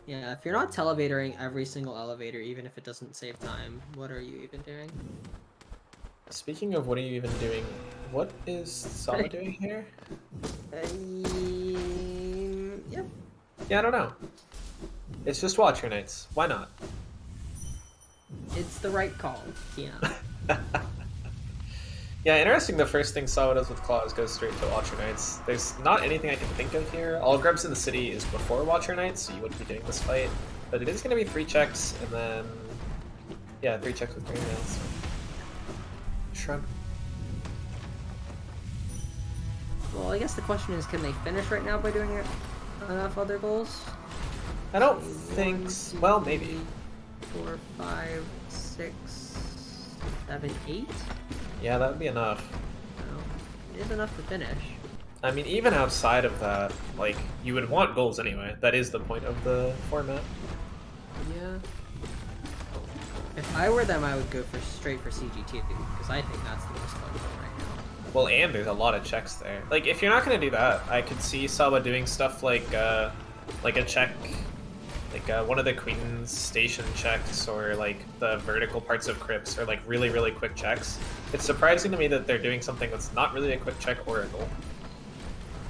Yeah, if you're not televatoring every single elevator, even if it doesn't save time, what are you even doing? Speaking of what are you even doing, what is Sawa doing here? Yeah. Yeah, I don't know. It's just Watcher Knights. Why not? It's the right call, yeah. Yeah, interesting. The first thing Sawa does with Claw is go straight to Watcher Knights. There's not anything I can think of here. All grubs in the city is before Watcher Knights, so you wouldn't be doing this fight. But it is going to be 3 checks, and then... Yeah, 3 checks with 3 nails. Shrug. Well, I guess the question is, can they finish right now by doing enough other goals? I don't think... Well, maybe. 4, 5, 6, 7, 8? Yeah, that would be enough. No, it is enough to finish. I mean, even outside of that, like, you would want goals anyway. That is the point of the format. Yeah. If I were them, I would go straight for CG2, because I think that's the most fun one right now. Well, and there's a lot of checks there. Like, if you're not going to do that, I could see Sawa doing stuff like a check, like one of the Queen's Station checks, or like the vertical parts of Crypts, or like really, really quick checks. It's surprising to me that they're doing something that's not really a quick check or a goal.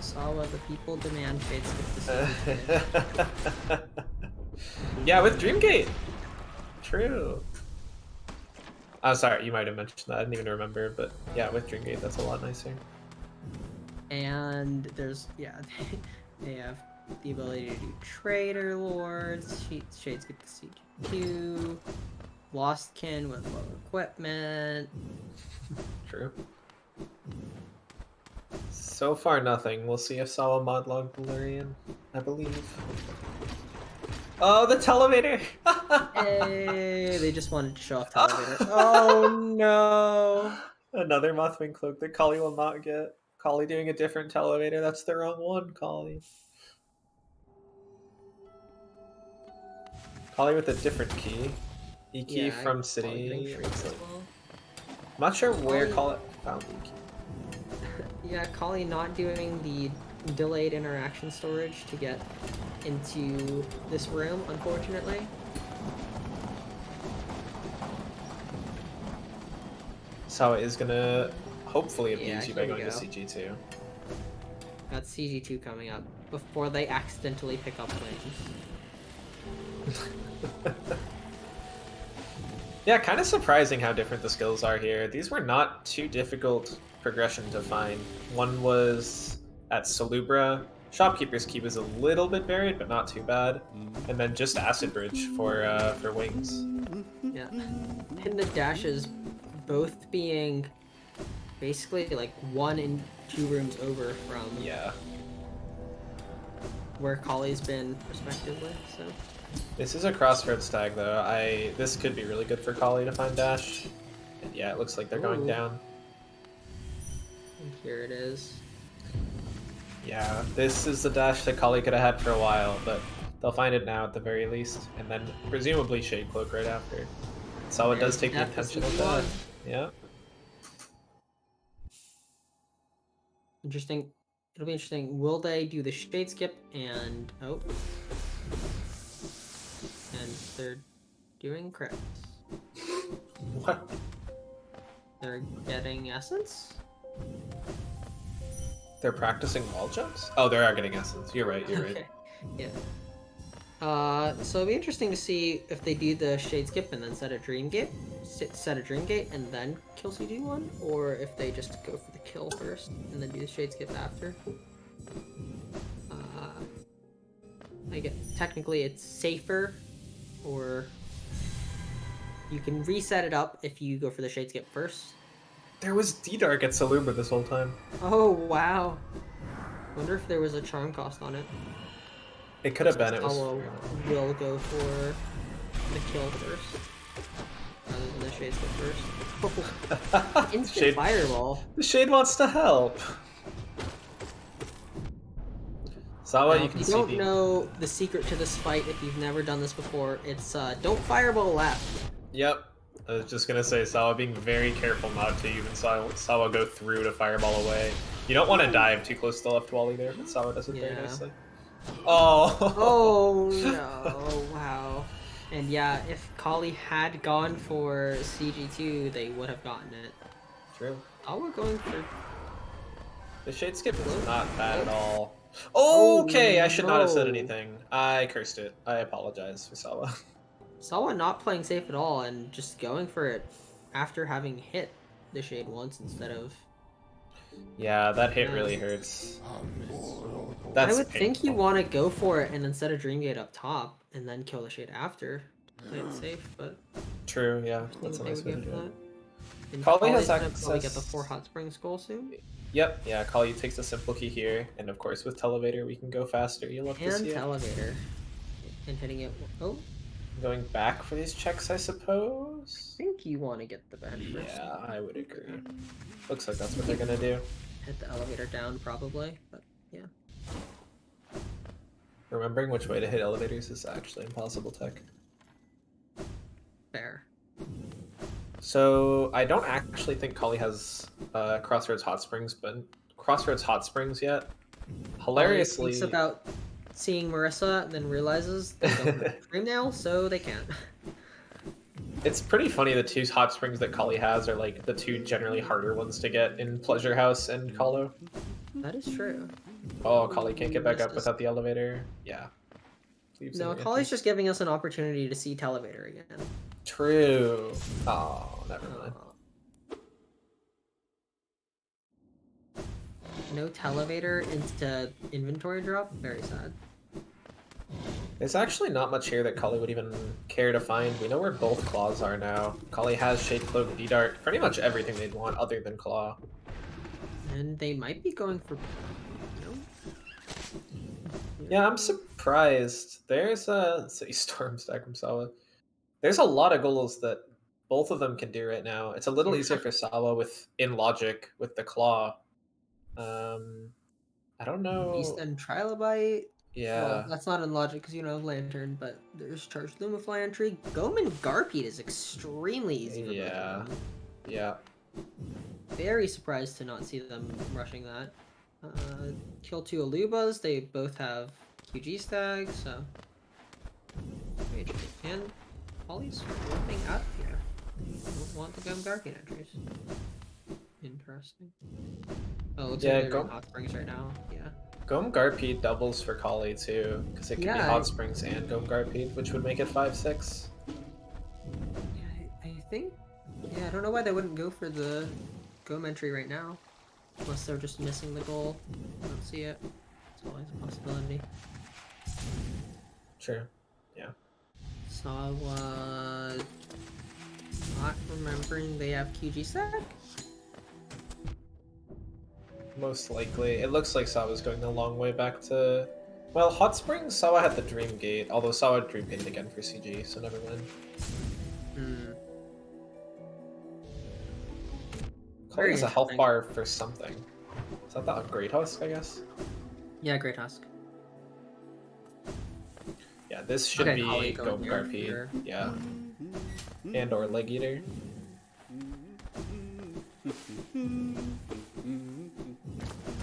Sawa, the people demand Fates with the CG2. Yeah, with Dreamgate. True. Oh, sorry, you might have mentioned that. I didn't even remember, but yeah, with Dreamgate, that's a lot nicer. And there's, yeah, they have the ability to do Trader Lords, Shades get the CG2, Lostkin with low equipment. True. So far, nothing. We'll see if Sawa modlog Valerian, I believe. Oh, the televator! Hey, they just wanted to show off televator. Oh no! Another Mothwing cloak that Collie will not get. Collie doing a different televator. That's the wrong one, Collie. Collie with a different key. E-key Yeah, from Collie getting City. shrieks as well. I'm not sure where Collie- Collie found E-key. Yeah, Collie not doing the delayed interaction storage to get into this room, unfortunately. Sawa is gonna hopefully Yeah, abuse you by here we going to go. CG2. That's CG2 coming up before they accidentally pick up wings. Yeah, kind of surprising how different the skills are here. These were not too difficult progression to find. One was at Salubra. Shopkeeper's Keep is a little bit buried, but not too bad. And then just Acid Bridge for wings. Yeah. And the dashes both being basically like 1 and 2 rooms over from Yeah. where Collie's been respectively, so. This is a crossroads tag though. This could be really good for Collie to find dash. And yeah, it looks like they're going Ooh. down. And here it is. Yeah, this is the dash that Collie could have had for a while, but they'll find it now at the very least. And then presumably Shade Cloak right after. Sawa does take the intentional dash. Yeah. Interesting. It'll be interesting. Will they do the shade skip and oh, and they're doing crits. What? They're getting essence. They're practicing wall jumps? Oh, they are getting essence. You're right, you're right. Yeah. So it'll be interesting to see if they do the shade skip and then set a dream gate, and then kill CG1, or if they just go for the kill first and then do the shade skip after. I guess technically it's safer, or you can reset it up if you go for the shade skip first. There was D-Dark at Salubra this whole time. Oh wow! Wonder if there was a charm cost on it. It could have been. It was. Sawa will go for the kill first, rather than the shade skip first. Instant fireball. The Shade wants to help. Sawa, Now, you can if see. you don't know the secret to this fight, if you've never done this before, it's don't fireball left. Yep. I was just gonna say, Sawa being very careful not to even Sawa go through to fireball away. You don't want to dive too close to the left wall either, but Sawa does it very nicely. Oh. Oh no! Wow. And yeah, if Collie had gone for CG2, they would have gotten it. True. Sawa going for The shade skip is not bad at all. Okay, I should not have said no. anything. I cursed it. I apologize for Sawa. Sawa not playing safe at all and just going for it after having hit the shade once instead of. Yeah, that hit really hurts. That's I would painful. think you want to go for it and then set a dream gate up top and then kill the shade after to play it safe, but. True, yeah, that's a They nice would way to go for do it. that. And Collie Collie's has gonna access. probably get the 4 hot springs goal soon. Yep, yeah, Collie takes the simple key here, and of course with Televator we can go faster. You love to And see it. elevator. And hitting it. Oh, Going back for these checks, I suppose? I think you want to get the bench first. Yeah, I would agree. Looks like that's what they're gonna do. Hit the elevator down probably, but yeah. Remembering which way to hit elevators is actually impossible tech. Fair. So I don't actually think Collie has Crossroads Hot Springs, but Crossroads Hot Springs yet. Hilariously, Thinks about seeing Marissa and then realizes they don't have Dream Nail, so they can't. it's pretty funny the two hot springs that Collie has are like the two generally harder ones to get in Pleasure House and Kahlo. That is true. Oh, Collie can't get back up without the elevator. Yeah. Leaves No, in the Collie's entrance. just giving us an opportunity to see Televator again. True. Oh, never mind. No Televator into inventory drop? Very sad. There's actually not much here that Collie would even care to find. We know where both claws are now. Collie has Shade Cloak, D-Dart, pretty much everything they'd want other than Claw. And they might be going for... No? Yeah, I'm surprised. There's a City Storm stack from Sawa. There's a lot of goals that both of them can do right now. It's a little easier for Sawa in logic with the Claw. I don't know. Beast and Trilobite? Yeah. Well, that's not in logic because you don't have Lantern, but there's Charged Lumifly entry. Goman Garpede is extremely easy for both of them. Yeah. Very surprised to not see them rushing that. Kill 2 Alubas, they both have QG stags, so... Very interesting. And Collie's flipping out here. Don't want the Gum Garpede entries. Interesting. Oh, it looks like they're doing Hot Springs right now. Yeah. Gom Garpede doubles for Collie too, because it could be Yeah, Hot Springs and Gom Garpede, which would make it 5-6. I think. Yeah, I don't know why they wouldn't go for the Gome entry right now. Unless they're just missing the goal. I don't see it. It's always a possibility. Sure. Yeah. Sawa. Not remembering they have QG stack? Most likely. It looks like Sawa's going a long way back to... Well, Hot Springs, Sawa had the Dream Gate, although Sawa Dream Gate again for CG, so never mind. Hmm. Collie has a health bar for something. Is that the Great Husk, I guess? Yeah, Great Husk. Yeah, this should Okay, be Collie Gom going here, Garpede. sure. Yeah. And or Leg Eater.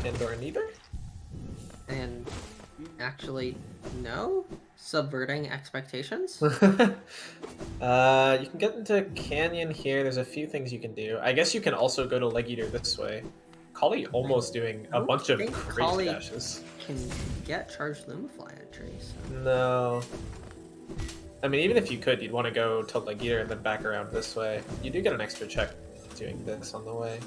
And or neither? And actually, no? Subverting expectations? You can get into Canyon here. There's a few things you can do. I guess you can also go to Leg Eater this way. Collie almost doing a bunch of crazy Collie dashes. Can get charged Lumifly entries. So. No. I mean, even if you could, you'd want to go to Leg Eater and then back around this way. You do get an extra check doing this on the way.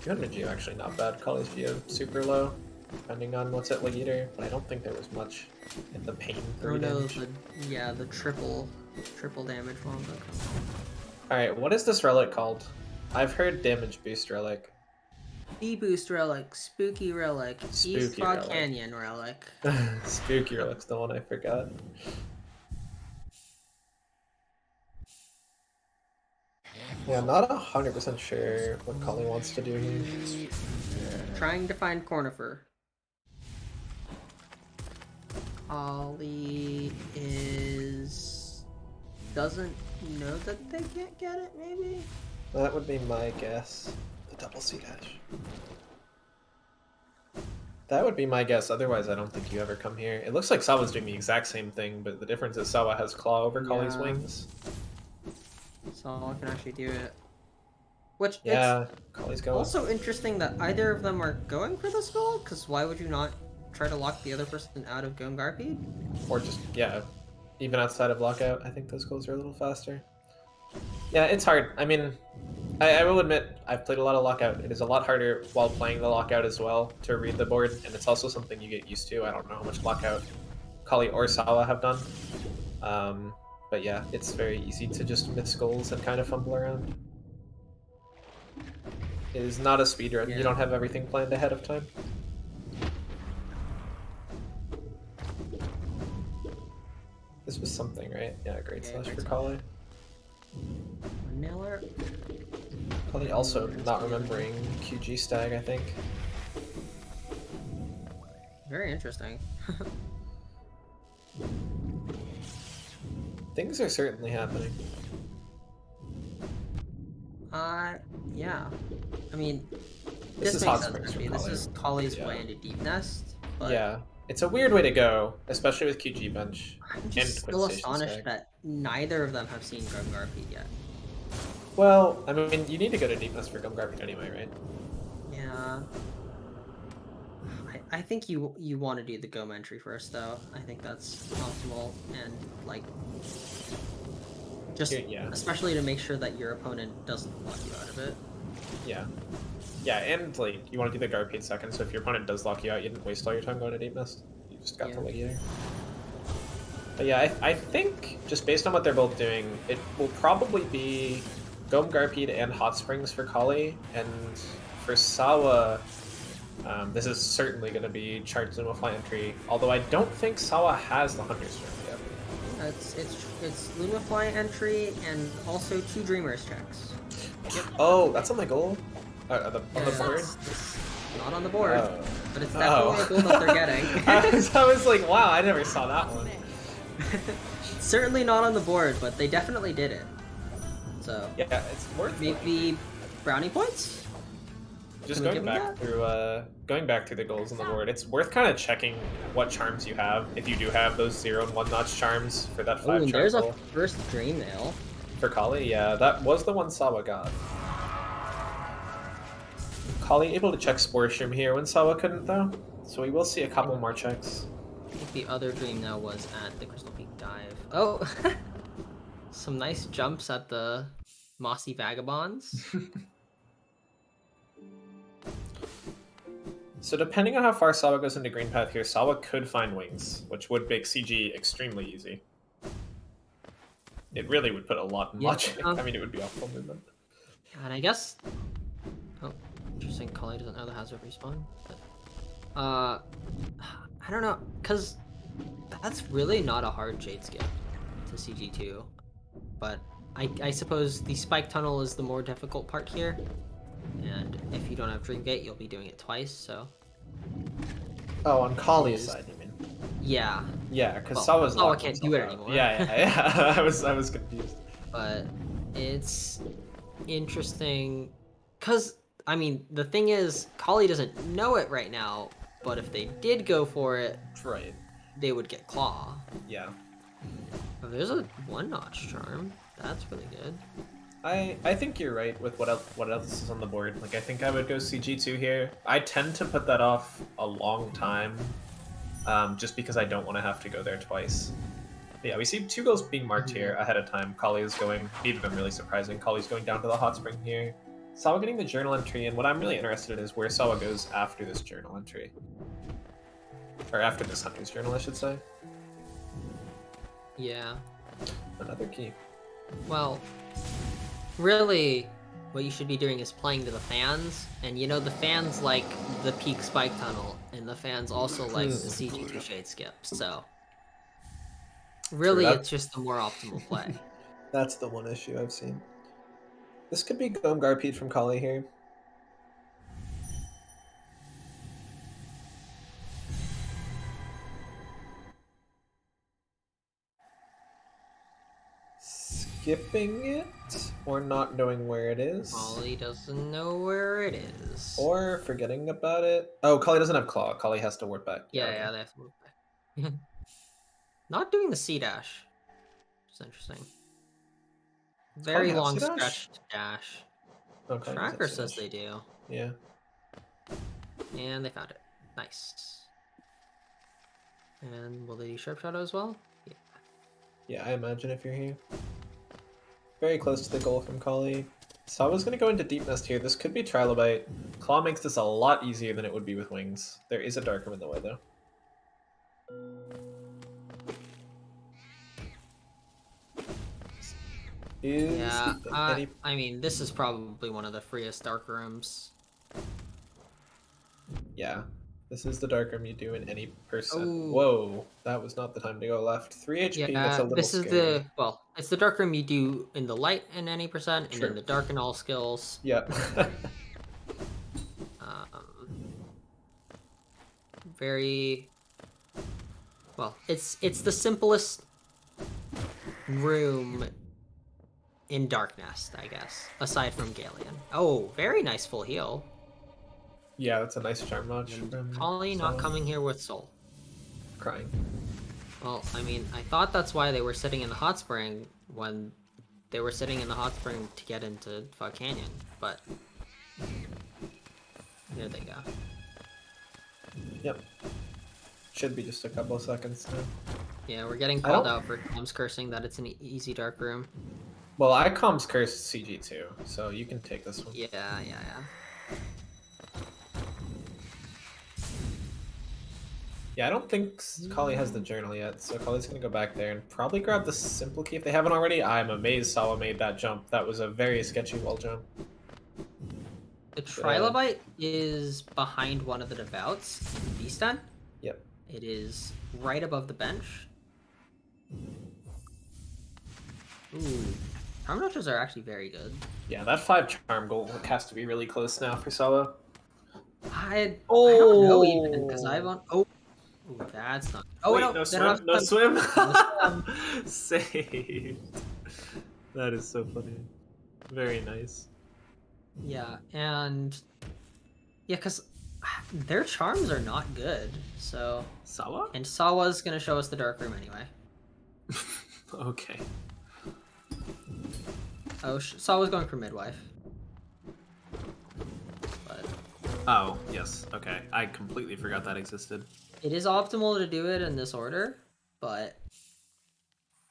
200 Geo actually not bad. Collie's Geo super low, depending on what's at Leg Eater, but I don't think there was much in the pain. Oh no, the triple damage one. Alright, what is this relic called? I've heard damage boost relic. E-boost relic, spooky relic, East Fog relic. Canyon relic. Spooky relic's the one I forgot. Yeah, I'm not 100% sure what Collie wants to do here. Trying to find Cornifer. Collie doesn't know that they can't get it, maybe? That would be my guess. The double C dash. That would be my guess, otherwise I don't think you ever come here. It looks like Sawa's doing the exact same thing, but the difference is Sawa has claw over Collie's wings. Sawa can actually do it. Which, yeah, Collie's going. Also interesting that either of them are going for this goal, because why would you not try to lock the other person out of Gom Garpede? Or just, yeah, even outside of Lockout, I think those goals are a little faster. Yeah, it's hard. I mean, I will admit, I've played a lot of Lockout. It is a lot harder while playing the Lockout as well to read the board, and it's also something you get used to. I don't know how much Lockout Collie or Sawa have done. But yeah, it's very easy to just miss goals and kind of fumble around. It is not a speedrun. Yeah. You don't have everything planned ahead of time. This was something, right? Yeah, great slash for Collie. Miller. Collie also not remembering QG stag, I think. Very interesting. Things are certainly happening. Yeah. I mean, This is makes Hot sense Springs to me. from This Collie. is Collie's Yeah. way into Deep Nest. But Yeah, it's a weird way to go, especially with QG bench. I'm just and still Quit Station astonished Stag. that neither of them have seen Gom Garpede yet. Well, I mean, you need to go to Deepness for Gum Garpede anyway, right? Yeah. I think you want to do the Gom entry first, though. I think that's optimal, and like, just Yeah. especially to make sure that your opponent doesn't lock you out of it. Yeah. Yeah, and like, you want to do the Garpede second, so if your opponent does lock you out, you didn't waste all your time going to Deepness. You just got the Leg Eater. But yeah, I think, just based on what they're both doing, it will probably be Gom Garpede and Hot Springs for Collie, and for Sawa, this is certainly going to be Charged Lumify entry, although I don't think Sawa has the Hunter's Strength yet. It's Lumify entry and also 2 Dreamers checks. Yep. Oh, that's on the goal? On the board? It's not on the board, but it's definitely a goal that they're getting. I was like, wow, I never saw that one. Certainly not on the board, but they definitely did it. So yeah, it's worth maybe brownie points. Just going back through the goals on the board, it's worth kind of checking what charms you have. If you do have those 0 and 1 notch charms for that 5 charm there's goal. a first dream nail. For Collie, yeah, that was the one Sawa got. Collie able to check Spore Shroom here when Sawa couldn't, though. So we will see a couple more checks. I think the other dream now was at the Crystal Peak dive. Oh, some nice jumps at the Mossy Vagabonds. So depending on how far Sawa goes into green path here, Sawa could find wings, which would make CG extremely easy. It really would put a lot in logic. I mean, it would be awful movement. And I guess... Oh, interesting. Collie doesn't know the hazard respawn. But, I don't know, because that's really not a hard Jade skip to CG2. But I suppose the Spike Tunnel is the more difficult part here. And if you don't have Dreamgate, you'll be doing it twice, so... Oh, on Collie's side, you mean? Yeah. Yeah, because Well, Sawa can't do it anymore. Yeah. I was confused. But it's interesting, because, I mean, the thing is, Collie doesn't know it right now, but if they did go for it, Right. they would get Claw. Yeah. Oh, there's a one-notch charm. That's really good. I think you're right with what else is on the board. Like, I think I would go CG2 here. I tend to put that off a long time, just because I don't want to have to go there twice. But yeah, we see 2 goals being marked here ahead of time. Collie is going, neither of them really surprising. Collie's going down to the hot spring here. Sawa getting the journal entry, and what I'm really interested in is where Sawa goes after this journal entry. Or after this hunter's journal, I should say. Yeah. Another key. Well, really, what you should be doing is playing to the fans, and you know the fans like the Peak Spike Tunnel, and the fans also like the CG2 Shade Skip, so... Really, it's just the more optimal play. That's the one issue I've seen. This could be Gomgar Pete from Collie here. Skipping it, or not knowing where it is. Collie doesn't know where it is. Or forgetting about it. Oh, Collie doesn't have Claw. Collie has to warp back. Yeah, they have to move back. Not doing the C dash. It's interesting. Very long stretched dash. Okay. Tracker says they do. Yeah. And they found it. Nice. And will they do Sharp Shadow as well? Yeah. Yeah, I imagine if you're here. Very close to the goal from Collie. Sawa's going to go into Deep Nest here. This could be Trilobite. Claw makes this a lot easier than it would be with Wings. There is a Dark Room in the way, though. Yeah, I mean, this is probably one of the freest Dark Rooms. Yeah, this is the Dark Room you do in any person. Ooh. Whoa, that was not the time to go left. 3 HP, that's a little this is scary. it's the Dark Room you do in the light in any percent, and in the dark in all skills. Yep. Very... Well, it's the simplest room in Dark Nest, I guess, aside from Galeon. Oh, very nice full heal. Yeah, that's a nice charm notch. Collie not coming here with Soul. Crying. Well, I mean, I thought that's why they were sitting in the hot spring when they were sitting in the hot spring to get into Fog Canyon, but there they go. Yep. Should be just a couple of seconds now. Yeah, we're getting called out for comms cursing that it's an easy dark room. Well, I comms cursed CG2, so you can take this one. Yeah. Yeah, I don't think Collie has the journal yet, so Collie's gonna go back there and probably grab the simple key if they haven't already. I'm amazed Sawa made that jump. That was a very sketchy wall jump. The Trilobite is behind one of the Devouts in Beast Den. Yep. It is right above the bench. Ooh. Charm notches are actually very good. Yeah, that 5 charm goal has to be really close now for Sawa. I don't know even, because I want... Oh, ooh, that's not... Oh, wait, no swim? No swim? Saved. That is so funny. Very nice. Yeah, and... Yeah, because their charms are not good, so... Sawa? And Sawa's gonna show us the dark room anyway. Okay. Oh, Sawa's going for midwife. But Oh, yes. Okay. I completely forgot that existed. It is optimal to do it in this order, but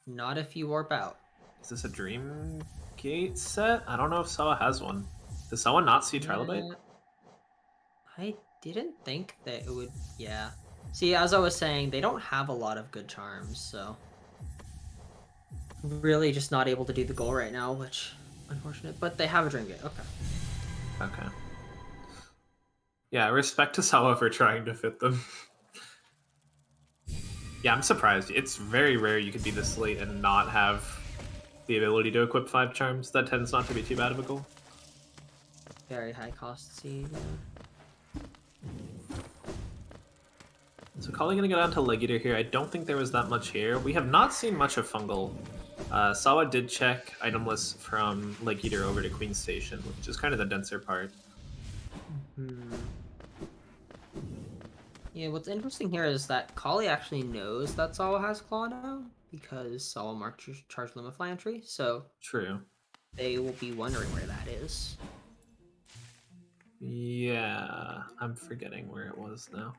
not if you warp out. Is this a Dream Gate set? I don't know if Sawa has one. Does Sawa not see Trilobite? Yeah, I didn't think that it would. Yeah. See, as I was saying, they don't have a lot of good charms, so really just not able to do the goal right now, which unfortunate. But they have a dream gate. Okay. Okay. Yeah, respect to Sawa for trying to fit them. Yeah, I'm surprised. It's very rare you could be this late and not have the ability to equip 5 charms. That tends not to be too bad of a goal. Very high cost seed. So Collie gonna go down to Leg Eater here. I don't think there was that much here. We have not seen much of Fungal. Sawa did check item lists from Leg Eater over to Queen Station, which is kind of the denser part. Hmm. Yeah, what's interesting here is that Collie actually knows that Sawa has Claw now because Sawa marked charge limit entry, so True. they will be wondering where that is. Yeah, I'm forgetting where it was now.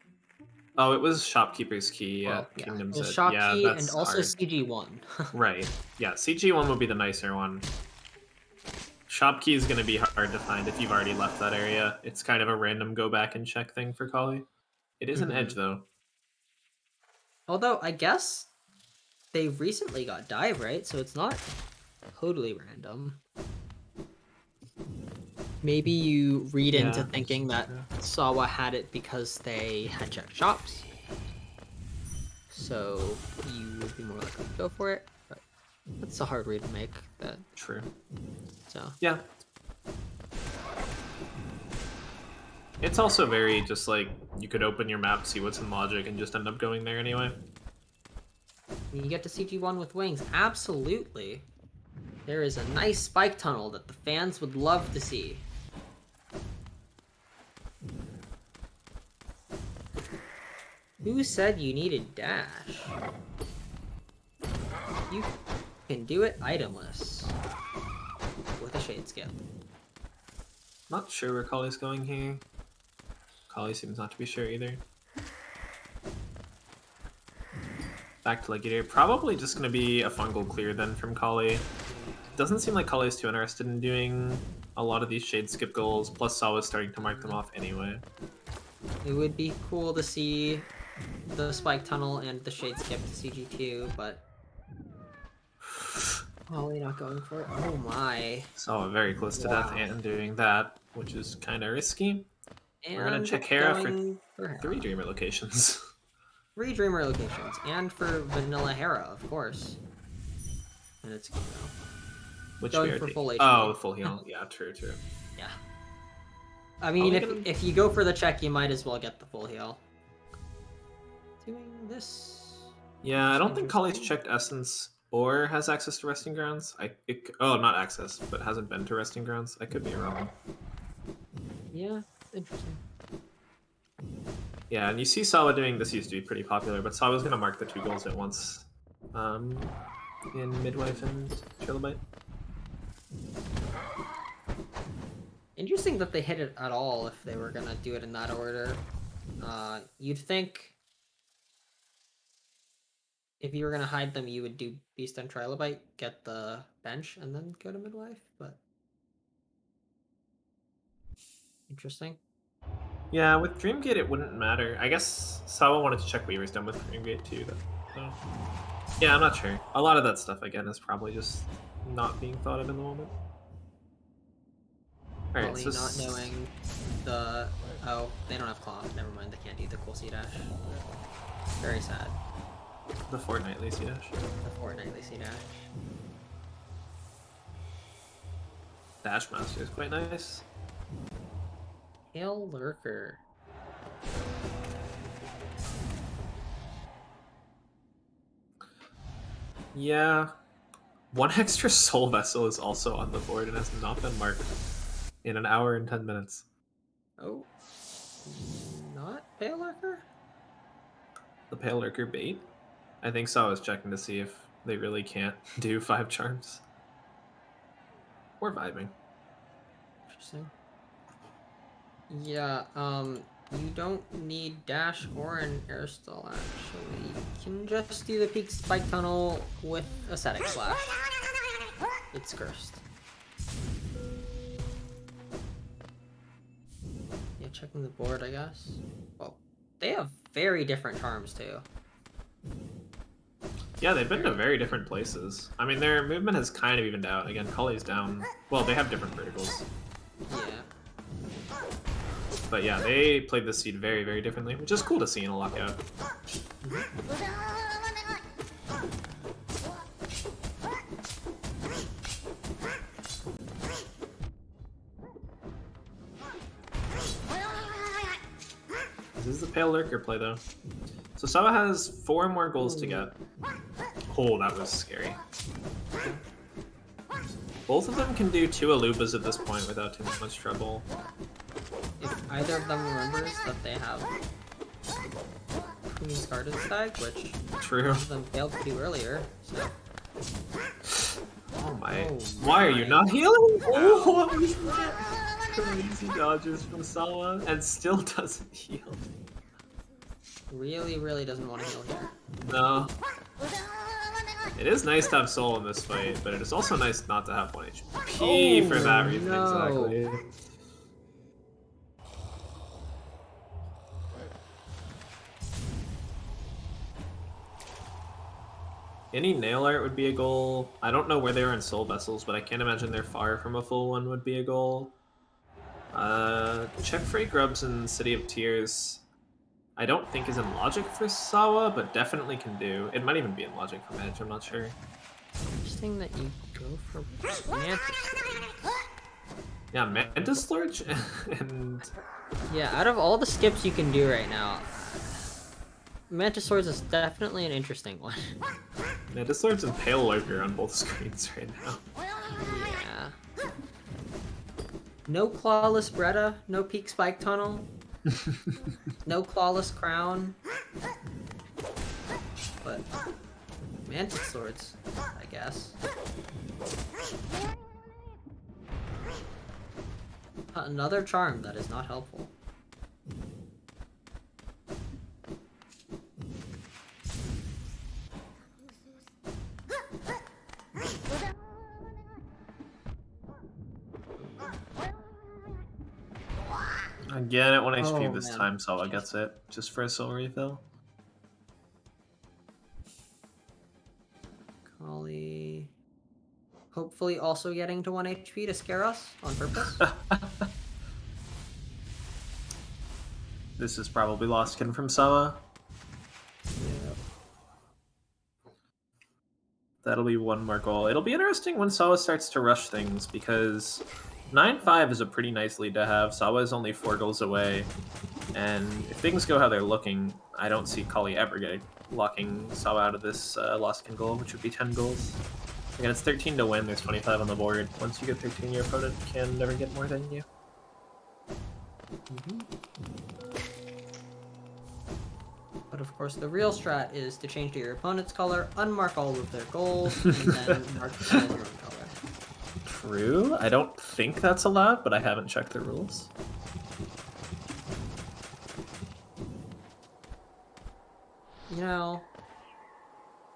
Oh, it was Shopkeeper's Key Well, at yeah, Kingdom's there's Edge. Yeah, Shopkey and that's also hard. CG1. Right. Yeah, CG1 would be the nicer one. Shopkey is going to be hard to find if you've already left that area. It's kind of a random go back and check thing for Collie. It is an Hmm. edge, though. Although, I guess they recently got dive, right? So it's not totally random. Maybe you read into Yeah, thinking that Sawa had it because they had checked shops. So you would be more likely to go for it. But that's a hard read to make. That true. so Yeah. It's also very just like you could open your map, see what's in logic, and just end up going there anyway. when you get to CG1 with wings, absolutely. There is a nice spike tunnel that the fans would love to see. Who said you needed dash? You can do it itemless with a shade skip. Not sure where Collie's going here. Collie seems not to be sure either. Back to Leg Eater. Probably just going to be a fungal clear then from Collie. Doesn't seem like Collie's too interested in doing a lot of these shade skip goals, plus Sawa's starting to mark them off anyway. It would be cool to see the spike tunnel and the shade skip to CG2, but probably not going for it. Oh my. Sawa very close to death Wow. and doing that, which is kind of risky. We're going to And check Hera for going for 3 Hera. Dreamer locations. 3 Dreamer locations. And for Vanilla Hera, of course. And it's Kiko. Which Going we are for taking. full HP. Oh, full heal. Yeah, true, true. Yeah. I mean, if you go for the check, you might as well get the full heal. Doing this. Yeah, I don't think Collie's checked Essence or has access to Resting Grounds. Oh, not access, but hasn't been to Resting Grounds. I could be wrong. Yeah, interesting. Yeah, and you see Sawa doing this used to be pretty popular, but Sawa's gonna mark the 2 goals at once. In Midwife and Trilobite. Interesting that they hit it at all if they were gonna do it in that order. You'd think if you were gonna hide them, you would do Beast and Trilobite, get the bench, and then go to Midwife, but interesting. Yeah, with Dreamgate it wouldn't matter. I guess Sawa wanted to check Weaver's done with Dreamgate too, though. So, yeah, I'm not sure. A lot of that stuff, again, is probably just not being thought of in the moment. Alright, Probably so... not knowing the... Oh, they don't have Claw. Never mind, they can't do the cool C-Dash. Very sad. The fortnightly C-Dash. The fortnightly C-Dash. Dash Master is quite nice. Hail Lurker. Yeah. 1 extra Soul Vessel is also on the board and has not been marked in an hour and 10 minutes. Oh. Not Pale Lurker? The Pale Lurker bait? I think so. I was checking to see if they really can't do 5 charms. We're vibing. Interesting. Yeah, you don't need dash or an air stall actually. You can just do the peak spike tunnel with a static slash. It's cursed. Yeah, checking the board, I guess. Well, they have very different charms too. Yeah, they've been to very different places. I mean, their movement has kind of evened out. Again, Collie's down. Well, they have different verticals. Yeah. But yeah, they played this seed very, very differently, which is cool to see in a lockout. This is the Pale Lurker play, though. So Sawa has 4 more goals to get. Oh, that was scary. Both of them can do 2 Alubas at this point without too much trouble. If either of them remembers that they have Queen's Garden Stag, which True. one of them failed to do earlier, so... Oh my. Oh Why are you my. not healing? Oh, what was that? Crazy dodges from Sawa and still doesn't heal. Really, really doesn't want to heal here. No. It is nice to have soul in this fight, but it is also nice not to have 1 HP for that reason exactly. Any nail art would be a goal. I don't know where they are in soul vessels, but I can't imagine they're far from a full one would be a goal. Check Free Grubs in City of Tears. I don't think is in logic for Sawa, but definitely can do. It might even be in logic for Edge, I'm not sure. Interesting that you go for Mantis. Yeah, Mantis Lurch and... Yeah, out of all the skips you can do right now, Mantis Swords is definitely an interesting one. Mantis Lurch and Pale Lurker on both screens right now. Yeah. No Clawless Bretta, no Peak Spike Tunnel, no Clawless Crown. But Mantis Swords, I guess. Another charm that is not helpful. Again at 1 HP Oh, this man. time, Sawa gets it, just for a soul refill. Collie. Hopefully also getting to 1 HP to scare us on purpose. This is probably Lost Kin from Sawa. Yeah. That'll be 1 more goal. It'll be interesting when Sawa starts to rush things, because 9-5 is a pretty nice lead to have. Sawa is only 4 goals away, and if things go how they're looking, I don't see Collie ever locking Sawa out of this Lost Kin goal, which would be 10 goals. Again, it's 13 to win, there's 25 on the board. Once you get 13, your opponent can never get more than you. But of course, the real strat is to change to your opponent's color, unmark all of their goals, and then mark all your own color. True. I don't think that's allowed, but I haven't checked the rules. You know,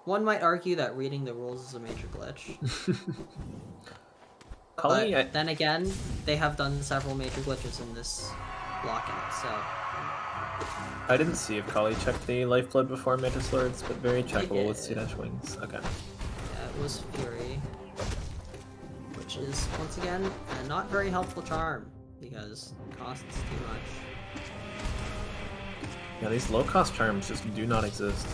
one might argue that reading the rules is a major glitch. Collie, But then again, they have done several major glitches in this lockout, so... I didn't see if Collie checked the Lifeblood before Mantis Lords, but very checkable with did. C-Dash Wings. Okay. Yeah, it was Fury. Which is, once again, a not very helpful charm, because it costs too much. Yeah, these low-cost charms just do not exist.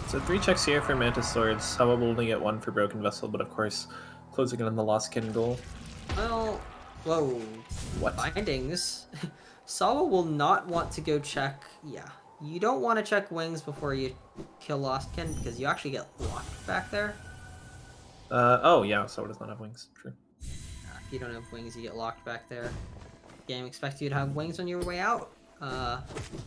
So 3 checks here for Mantis Swords. Sawa will only get 1 for Broken Vessel, but of course, closing in on the Lost Kin goal. Well, whoa. What? Findings. Sawa will not want to go check, yeah. You don't want to check wings before you kill Lostkin, because you actually get locked back there. Oh yeah, Sawa does not have wings. True. If you don't have wings, you get locked back there. Game expects you to have wings on your way out. Uh,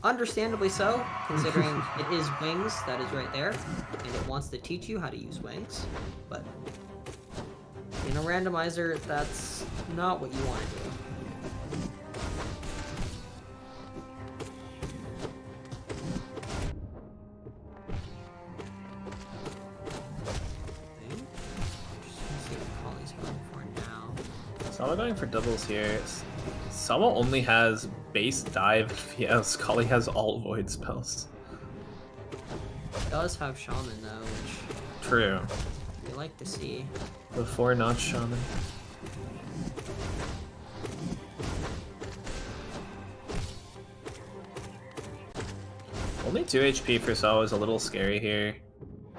Understandably so, considering it is wings that is right there, and it wants to teach you how to use wings. But in a randomizer, that's not what you want to do. Sawa going for doubles here. Sawa only has base dive. Yes, Collie has all void spells. It does have shaman though, which True. you like to see. The 4-notch shaman. Only 2 HP for Sawa is a little scary here.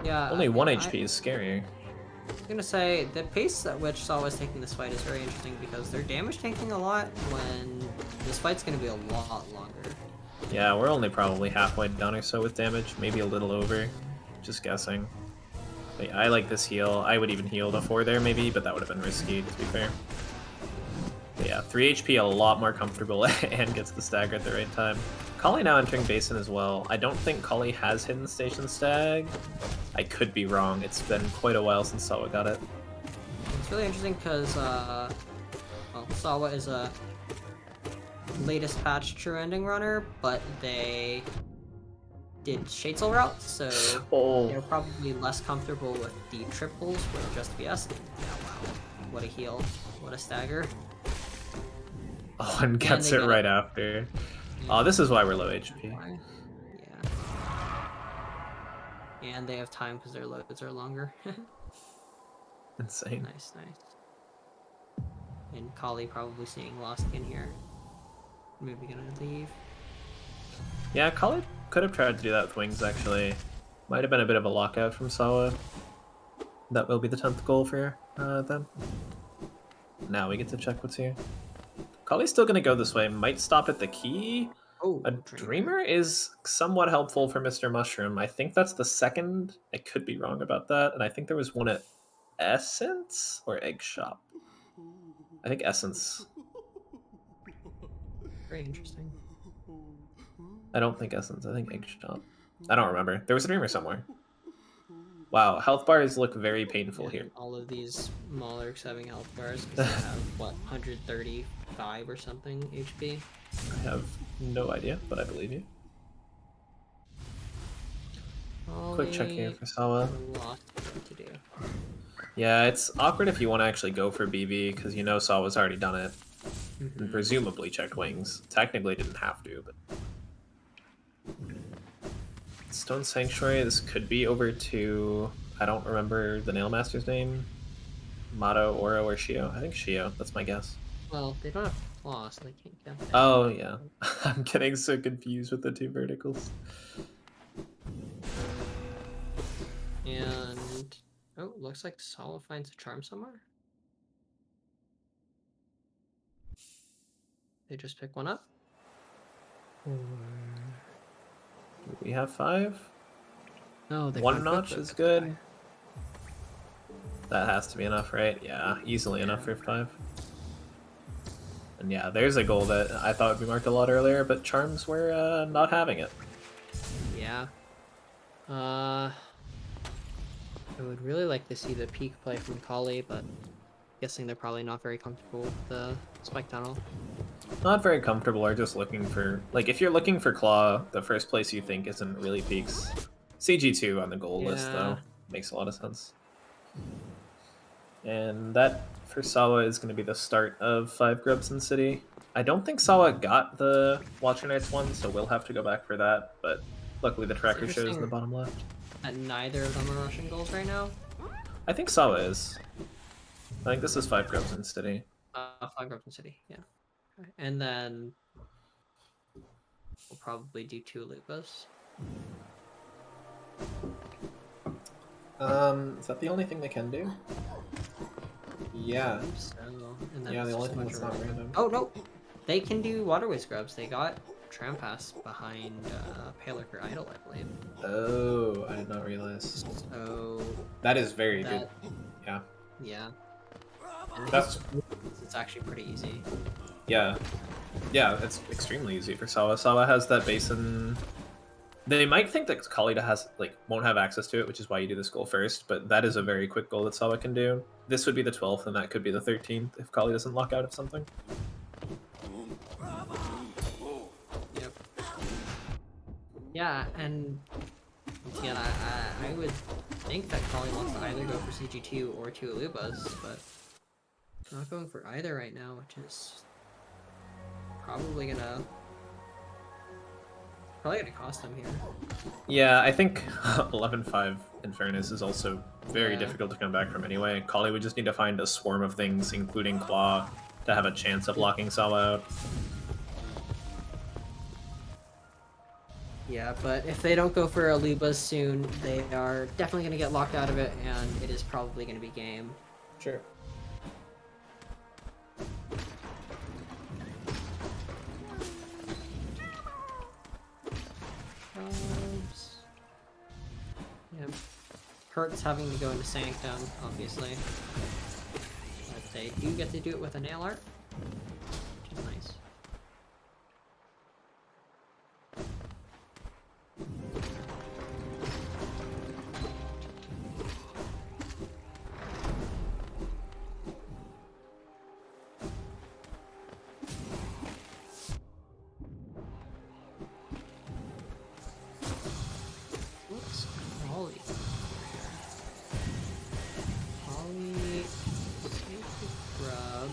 Yeah. Only 1 HP is scarier. I was gonna say, the pace at which Sawa is taking this fight is very interesting because they're damage tanking a lot when this fight's gonna be a lot longer. Yeah, we're only probably halfway done or so with damage, maybe a little over. Just guessing. But yeah, I like this heal. I would even heal the 4 there maybe, but that would have been risky, to be fair. But yeah, 3 HP, a lot more comfortable, and gets the stagger at the right time. Collie now entering Basin as well. I don't think Collie has Hidden Station Stag. I could be wrong. It's been quite a while since Sawa got it. It's really interesting because, well, Sawa is a latest patch true ending runner, but they did Shadesol route, so they're probably less comfortable with the triples with just VS. Yeah, wow. What a heal. What a stagger. Oh, and gets it right after. Oh, this is why we're low HP. Yeah. And they have time because their loads are longer. Insane. Nice, nice. And Collie probably seeing Lost in here. Maybe gonna leave. Yeah, Collie could have tried to do that with wings, actually. Might have been a bit of a lockout from Sawa. That will be the 10th goal for them. Now we get to check what's here. Collie's still going to go this way. Might stop at the key. Oh, a Dreamer is somewhat helpful for Mr. Mushroom. I think that's the second. I could be wrong about that. And I think there was one at Essence or Egg Shop. I think Essence. Very interesting. I don't think Essence. I think Egg Shop. I don't remember. There was a Dreamer somewhere. Wow, health bars look very painful here. All of these Maulers having health bars because they have, what, 135 or something HP? I have no idea, but I believe you. Quick check here for Sawa. To do. Yeah, it's awkward if you want to actually go for BB, because you know Sawa's already done it. And presumably checked wings. Technically didn't have to, but... Stone Sanctuary, this could be over to... I don't remember the Nailmaster's name. Mato, Oro, or Shio. I think Shio, that's my guess. Well, they don't have claws, so they can't get that. Oh, yeah. I'm getting so confused with the two verticals. And... oh, looks like Sawa finds a charm somewhere. They just pick one up. We have 5. No, they 1 notch is good. That has to be enough, right? Yeah, easily enough for 5. And yeah, there's a goal that I thought would be marked a lot earlier, but Charms were not having it. Yeah. I would really like to see the peak play from Collie, but guessing they're probably not very comfortable with the spike tunnel. Not very comfortable, or just looking for... Like, if you're looking for Claw, the first place you think isn't really peaks. CG2 on the goal list, though. Makes a lot of sense. And that, for Sawa, is going to be the start of 5 Grubs in City. I don't think Sawa got the Watcher Knights one, so we'll have to go back for that, but luckily the tracker shows in the bottom left. That neither of them are rushing goals right now? I think Sawa is. I think this is 5 Grubs in City. 5 Grubs in City, yeah. Okay. And then we'll probably do 2 Lupas. Is that the only thing they can do? Yeah. So, and yeah, the only thing that's not random. Oh, no! They can do Waterway Scrubs. They got Trampass behind Paliker Idol, I believe. Oh, I did not realize. So... that is very good. Yeah. Yeah. That's... it's actually pretty easy. Yeah. Yeah, it's extremely easy for Sawa. Sawa has that basin. They might think that Collie has won't have access to it, which is why you do this goal first. But that is a very quick goal that Sawa can do. This would be the 12th, and that could be the 13th if Collie doesn't lock out of something. Yep. Yeah, and yeah, I would think that Collie wants to either go for CG2 or 2 Alubas, but not going for either right now, which is probably gonna cost him here. Yeah, I think 11-5 Infernus is also very difficult to come back from anyway. Collie would just need to find a swarm of things, including Claw, to have a chance of locking Sawa out. Yeah, but if they don't go for Alubas soon, they are definitely going to get locked out of it, and it is probably going to be game. Sure. Yeah. Hurts having to go into Sanctum, obviously. But they do get to do it with a nail art, which is nice. What's Collie? Collie, grub.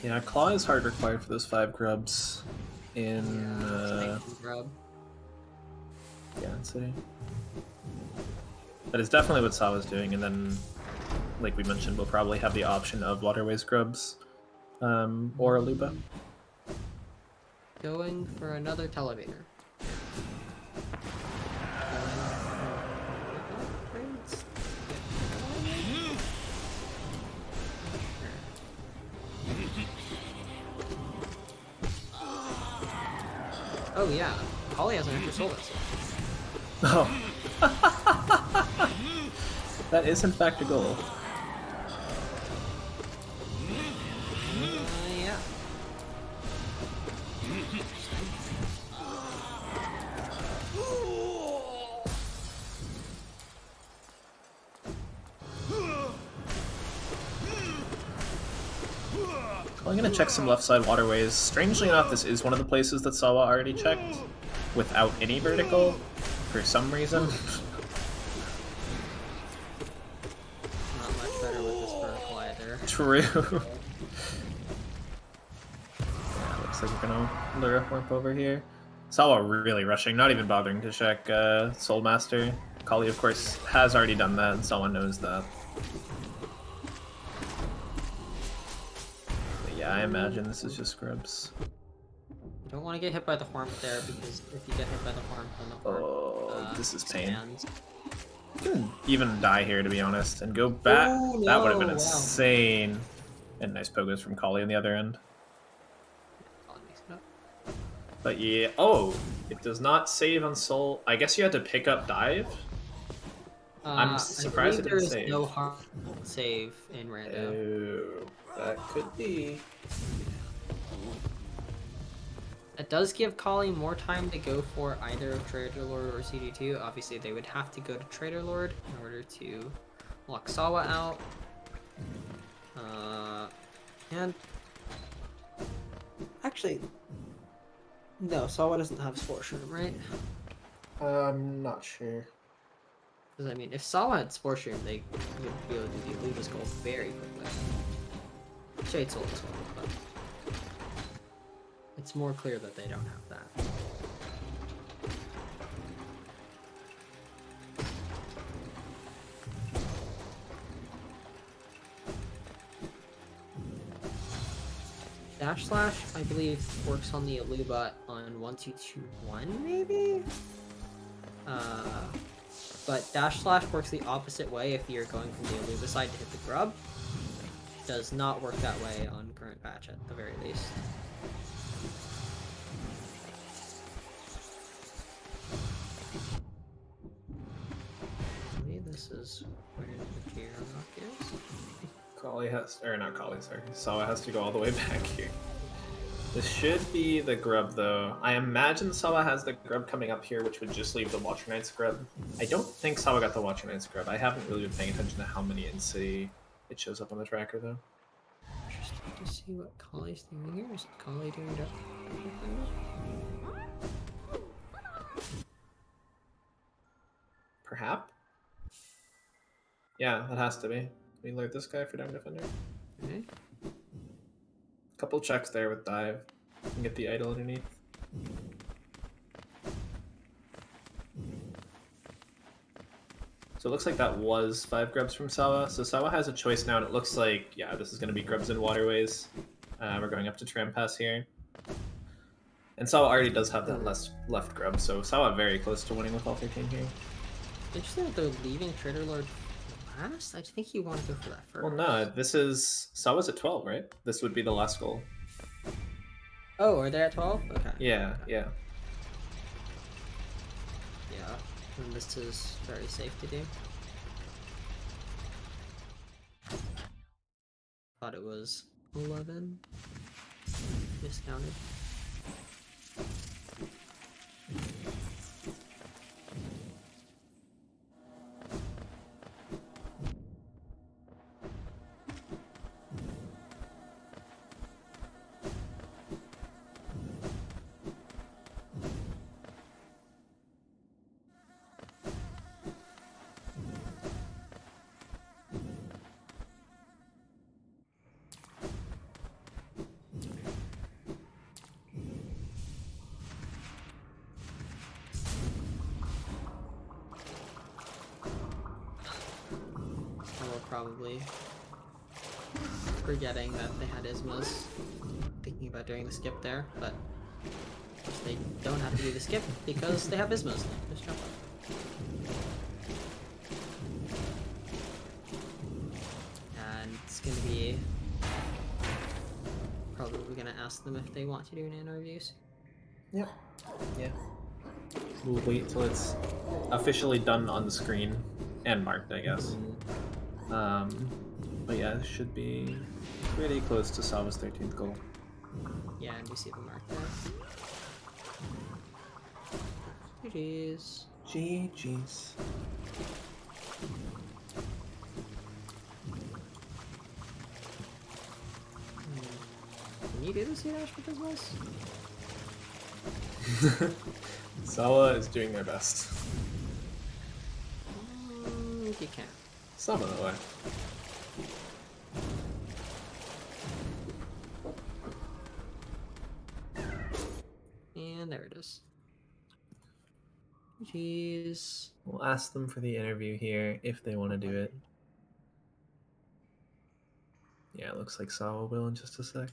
Yeah, Claw is hard required for those 5 grubs in Grub. yeah, City. That is definitely what Sawa's doing, and then, like we mentioned, we'll probably have the option of Waterways grubs or Aluba. Going for another Televator. Oh yeah, Collie has an extra soul vessel. Oh. That is in fact a goal. Yeah. I'm gonna check some left side waterways. Strangely enough, this is one of the places that Sawa already checked without any vertical for some reason. Not much better with this vertical either. True. Yeah, looks like we're gonna lure a warp over here. Sawa really rushing, not even bothering to check Soul Master. Collie, of course, has already done that, and Sawa knows that. But yeah, I imagine this is just scrubs. You don't want to get hit by the Horn there, because if you get hit by the Horn, then the Horn This is pain. expands. You can even die here, to be honest, and go back. Oh, no. That would have been Wow. insane. And nice pogos from Collie on the other end. Collie makes it up. But yeah, it does not save on Soul. I guess you had to pick up dive. I'm surprised it didn't there is save. no harm save in Rando. Oh, that could be. It does give Collie more time to go for either Trader Lord or CD2. Obviously, they would have to go to Trader Lord in order to lock Sawa out. And actually, no, Sawa doesn't have Spore Shroom, right? I'm not sure. Because I mean, if Sawa had Spore Shroom, they would be able to do the Alubis goal very quickly. Shade Soul as well, but it's more clear that they don't have that. Dash Slash, I believe, works on the Aluba on 1-2-2-1, maybe? But Dash Slash works the opposite way if you're going from the Aluba side to hit the grub. Does not work that way on current patch at the very least. Maybe this is where the gear unlock is. Collie has, or not Collie, sorry. Sawa has to go all the way back here. This should be the grub, though. I imagine Sawa has the grub coming up here, which would just leave the Watcher Knight's grub. I don't think Sawa got the Watcher Knight's grub. I haven't really been paying attention to how many in city it shows up on the tracker, though. Interesting to see what Collie's doing here. Is Collie doing that? Perhaps? Yeah, that has to be. We alert this guy for Down Defender. Okay. Couple checks there with dive. And get the idol underneath. So it looks like that was 5 grubs from Sawa. So Sawa has a choice now, and it looks like, yeah, this is going to be grubs and waterways. We're going up to Tram Pass here. And Sawa already does have that left grub, so Sawa very close to winning with all 13 here. Interesting that they're leaving Trader Lord last? I think you want to go for that first. Well, no, this is... Sawa's at 12, right? This would be the last goal. Oh, are they at 12? Okay. Yeah, Okay. yeah. Yeah, and this is very safe to do. Thought it was 11. Miscounted. Probably forgetting that they had Ismas, thinking about doing the skip there, but they don't have to do the skip because they have Ismas. Just jump up. And it's gonna be probably gonna ask them if they want to do nano reviews. Yep. Yeah. We'll wait till it's officially done on the screen and marked, I guess. But yeah, this should be pretty close to Sawa's 13th goal. Yeah, and we see the mark there. GG's. GG's. Can you do the C-Dash with this? Sawa is doing their best. You can. Some of the way. And there it is. Jeez. We'll ask them for the interview here if they want to do it. Yeah, it looks like Sawa will in just a sec.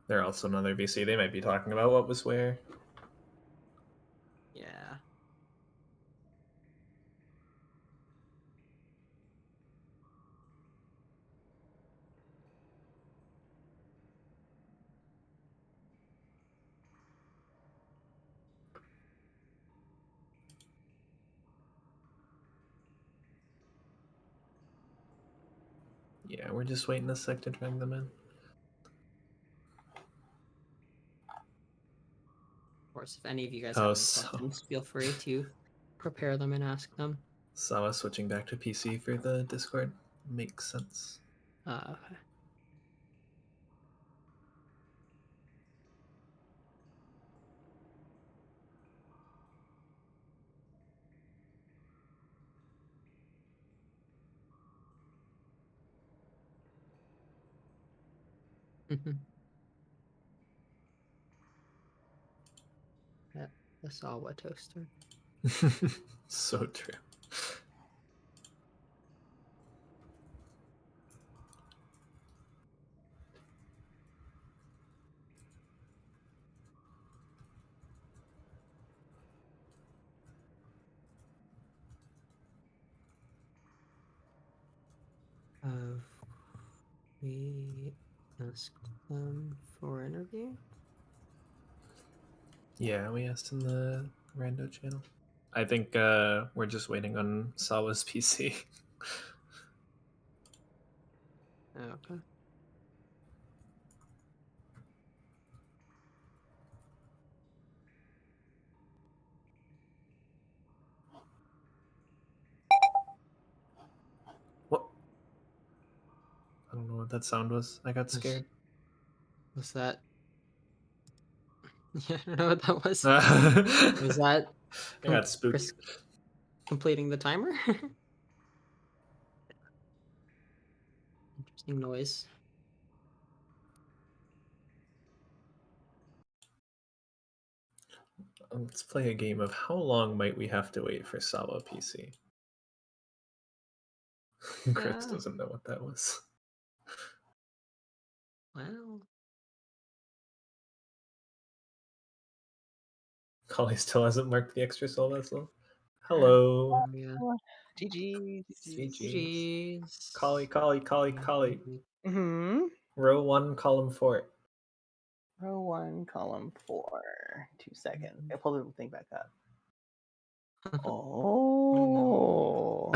They're also another VC. They might be talking about what was where. Yeah. Yeah, we're just waiting a sec to drag them in. Of course, if any of you guys have any questions, feel free to prepare them and ask them. Sawa switching back to PC for the Discord. Makes sense. Okay. Yeah, the Sawa toaster. So true. We asked them for interview. Yeah, we asked in the Rando channel. I think we're just waiting on Sawa's PC. Okay. What? I don't know what that sound was. I got Was scared. was that? Yeah, I don't know what that was. Was I that got spooked. Chris completing the timer? Interesting noise. Let's play a game of how long might we have to wait for Sawa PC? Chris Yeah. doesn't know what that was. Well. Collie still hasn't marked the extra soul vessel. Hello. Oh yeah. GG, GG's. GG's. GG's. Collie. Mm-hmm. Row 1, column 4. Row 1, column 4. 2 seconds. I pulled the thing back up. Oh.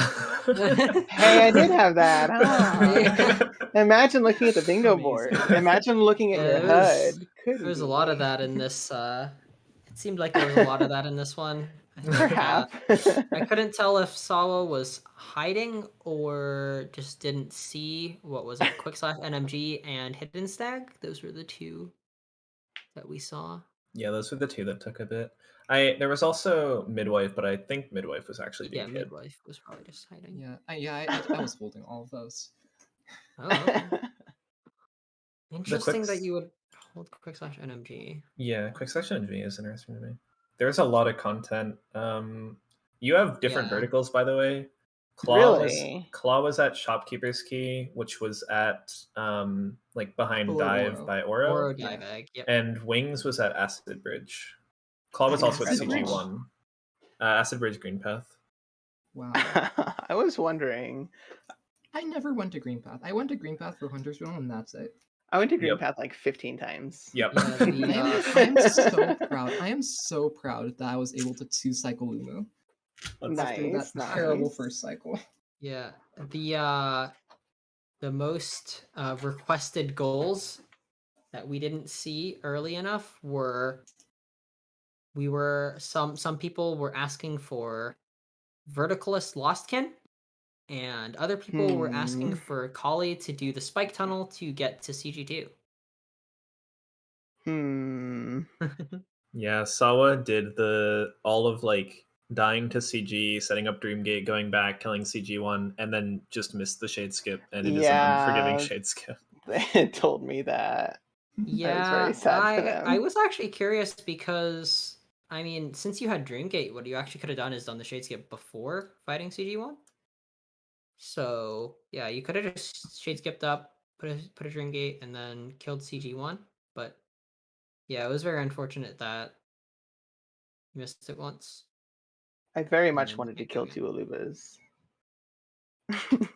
Hey, I did have that. Huh? Imagine looking at the bingo board. Amazing. Imagine looking at Yeah, your there was HUD. Couldn't there was be a lot of me. that in this. It seemed like there was a lot of that in this one. I think Perhaps. I couldn't tell if Sawa was hiding or just didn't see what was it, quick slash NMG and hidden stag. Those were the two that we saw. Yeah, those were the two that took a bit. There was also midwife, but I think midwife was actually Yeah, being hid. midwife was probably just hiding. Yeah, I was holding all of those. Oh, okay. Interesting that quick- you would hold quick slash NMG. Yeah, quick section NG is interesting to me. There's a lot of content. You have different Yeah. verticals, by the way. Really? Claw was at Shopkeeper's Key, which was at like behind Below Dive Oro. by Oro, Oro yeah. dive egg. Yep. and Wings was at Acid Bridge. Claw was also at Acid Bridge? CG1. Acid Bridge Green Path. Wow. I was wondering. I never went to Green Path. I went to Green Path for Hunter's Realm, and that's it. I went to Green Yep. Path like 15 times. Yep. Yeah, the, I am so proud. I am so proud that I was able to 2-cycle Lumu after Nice, that terrible nice. first cycle. yeah, the most requested goals that we didn't see early enough were some people were asking for Verticalist Lostkin, and other people were asking for Collie to do the spike tunnel to get to CG2. Yeah, Sawa did all of like dying to CG, setting up Dreamgate, going back, killing CG1, and then just missed the shade skip, and it is an unforgiving Yeah. shade skip. They told me that. Yeah, I was very sad for them. I was actually curious because I mean, since you had Dreamgate, what you actually could have done is done the shade skip before fighting CG1. So yeah, you could have just shade skipped up, put a Dreamgate, and then killed CG1. But yeah, it was very unfortunate that you missed it once. I very and much then wanted to can't go kill again. two Alubas.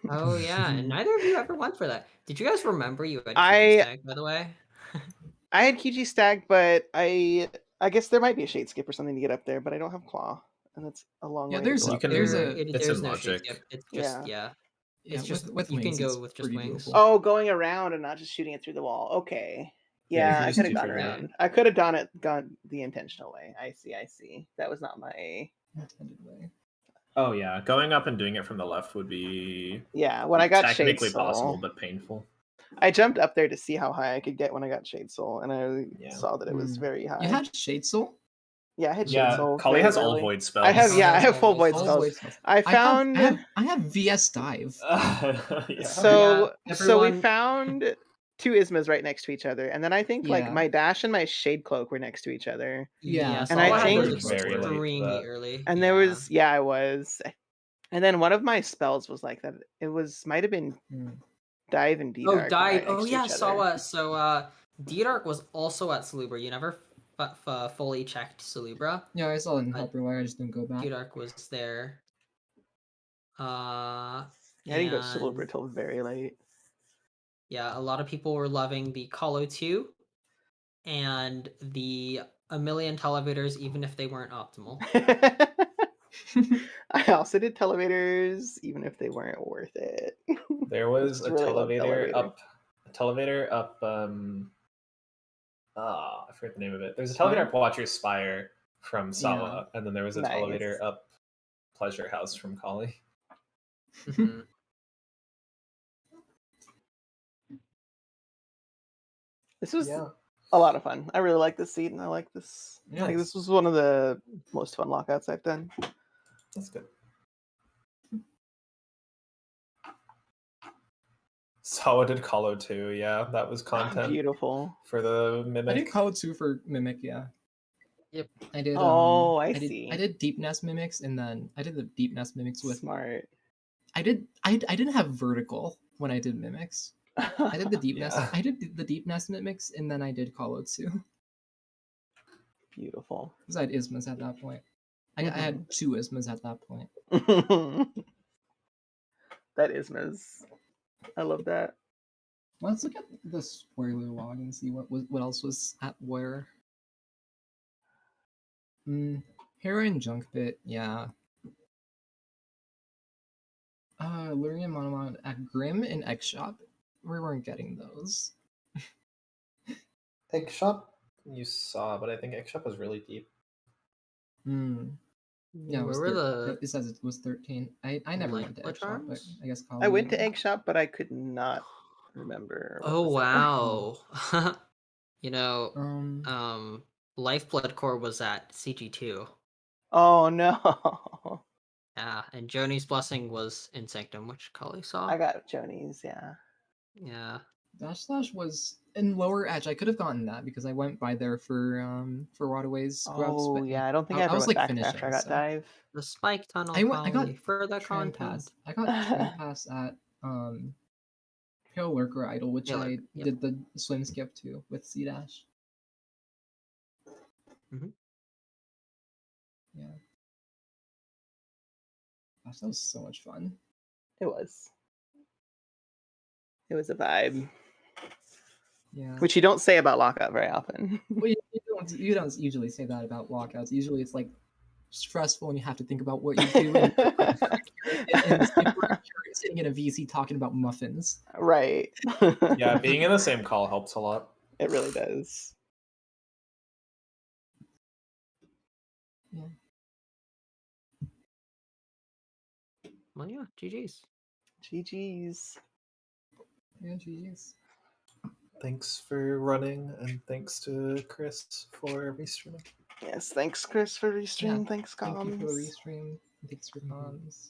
Oh yeah, and neither of you ever went for that. Did you guys remember you had I- Kiji Stag, by the way? I had Kiji Stag, but I guess there might be a shade skip or something to get up there, but I don't have Claw, and that's a long Yeah, way there's to go You up can- there. it's There's in no shade logic. skip. It's just Yeah. Yeah, it's just with you can wings, go it's with just pretty wings. doable. Oh, going around and not just shooting it through the wall. Okay. Yeah, Yeah, you I just could have do gone figure it out. around. I could have gone the intentional way. I see. That was not my. Intended way. Oh yeah, going up and doing it from the left would be Yeah, when I got Shade technically Soul, possible, but painful. I jumped up there to see how high I could get when I got Shade Soul, and I Yeah. saw that it was very high. You had Shade Soul? Yeah, I had Shade Yeah, Soul. Collie very has all early. void spells. I have Oh, I have all full void void spells. All spells. void spells. I found I have VS Dive. Yeah. so Yeah, so we everyone- found two Ismas right next to each other, and then I think like Yeah. my dash and my Shade Cloak were next to each other. Yeah, and I Sawa had think- those very late for extremely that. early. And there was I was, and then one of my spells was like that. It might have been Dive and D Dark. died. right Oh next to yeah, each other. Sawa. So D-Dark was also at Salubra. You never fully checked Salubra. Yeah, I saw it in Helper Wire, I just didn't go back. D-Dark was there. I didn't go And Silver till very late. yeah, a lot of people were loving the Colo 2 and the a million televators, even if they weren't optimal. I also did televators, even if they weren't worth it. There was Just a really love televator up. I forget the name of it. There's a televator Spire? up Watcher's Spire from Yeah. Sawa, and then there was a televator Nice. up Pleasure House from Collie. Mhm. This was Yeah, a lot of fun. I really like this seat, and I like this. Yeah. Like, this was one of the most fun lockouts I've done. that's good. Sawa did Hollow too. Yeah, that was content Beautiful. for the I Mimic. did Call 2 for Mimic, yeah. Yep. I did Oh, I I see. did Deep Nest Mimics, and then I did the Deep Nest Mimics with Smart. I didn't have vertical when I did Mimics. I did the Deep Nest Yeah. I did the Deep Nest Mimics, and then I did Call 2. Beautiful. Because I had Ismas at that point. I had 2 Ismas at that point. That is Ms. I love that. Let's look at the spoiler log and see what else was at where. Hera and Junkbit, yeah. Lyrian Monomon at Grim and X Shop. We weren't getting those. Egg Shop you saw, but I think Egg Shop was really deep. Yeah, it was Where were it says it was 13. I never went to Egg Shop, but Charms? I guess I went to Collie- Egg Shop, but I could not remember what Oh was there. wow. You know, Um Lifeblood Core was at CG2. Oh no. Yeah, and Joni's Blessing was in Sanctum, which Cully saw. I got Jonies, yeah. Yeah. Dash Slash was in Lower Edge. I could have gotten that because I went by there for Waterways scrubs. Oh But yeah, I don't think I ever was went like back there finishing. after I got So. dive. The Spike Tunnel I got Collie for the Tram content. Pass. I got Tram Pass at Pale Lurker Idol, which Pale I Lurker, yep. did the swim skip to with C Dash. Mhm. Yeah. Gosh, that was so much fun. It was. It was a vibe. Yeah. Which you don't say about Lockout very often. Well, you don't usually say that about lockouts. Usually it's like stressful and you have to think about what you do. And we're sitting in a VC talking about muffins. Right. Yeah, being in the same call helps a lot. It really does. Yeah. Well, yeah, GG's. GG's. Yeah, GG's. Thanks for running, and thanks to Chris for restreaming. Yes, thanks Chris for restream. Yeah, Thanks Thank you for the comms. restream. Thanks for comms.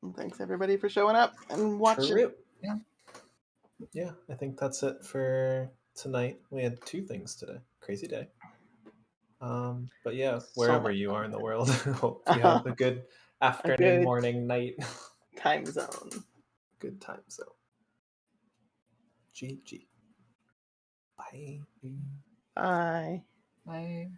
And thanks everybody for showing up and watching. True. Yeah. Yeah, I think that's it for tonight. We had 2 things today. Crazy day. But yeah, So wherever much you fun. are in the world, hope you have a good afternoon, good morning, night. time zone. Good time zone. GG. Bye. Bye. Bye.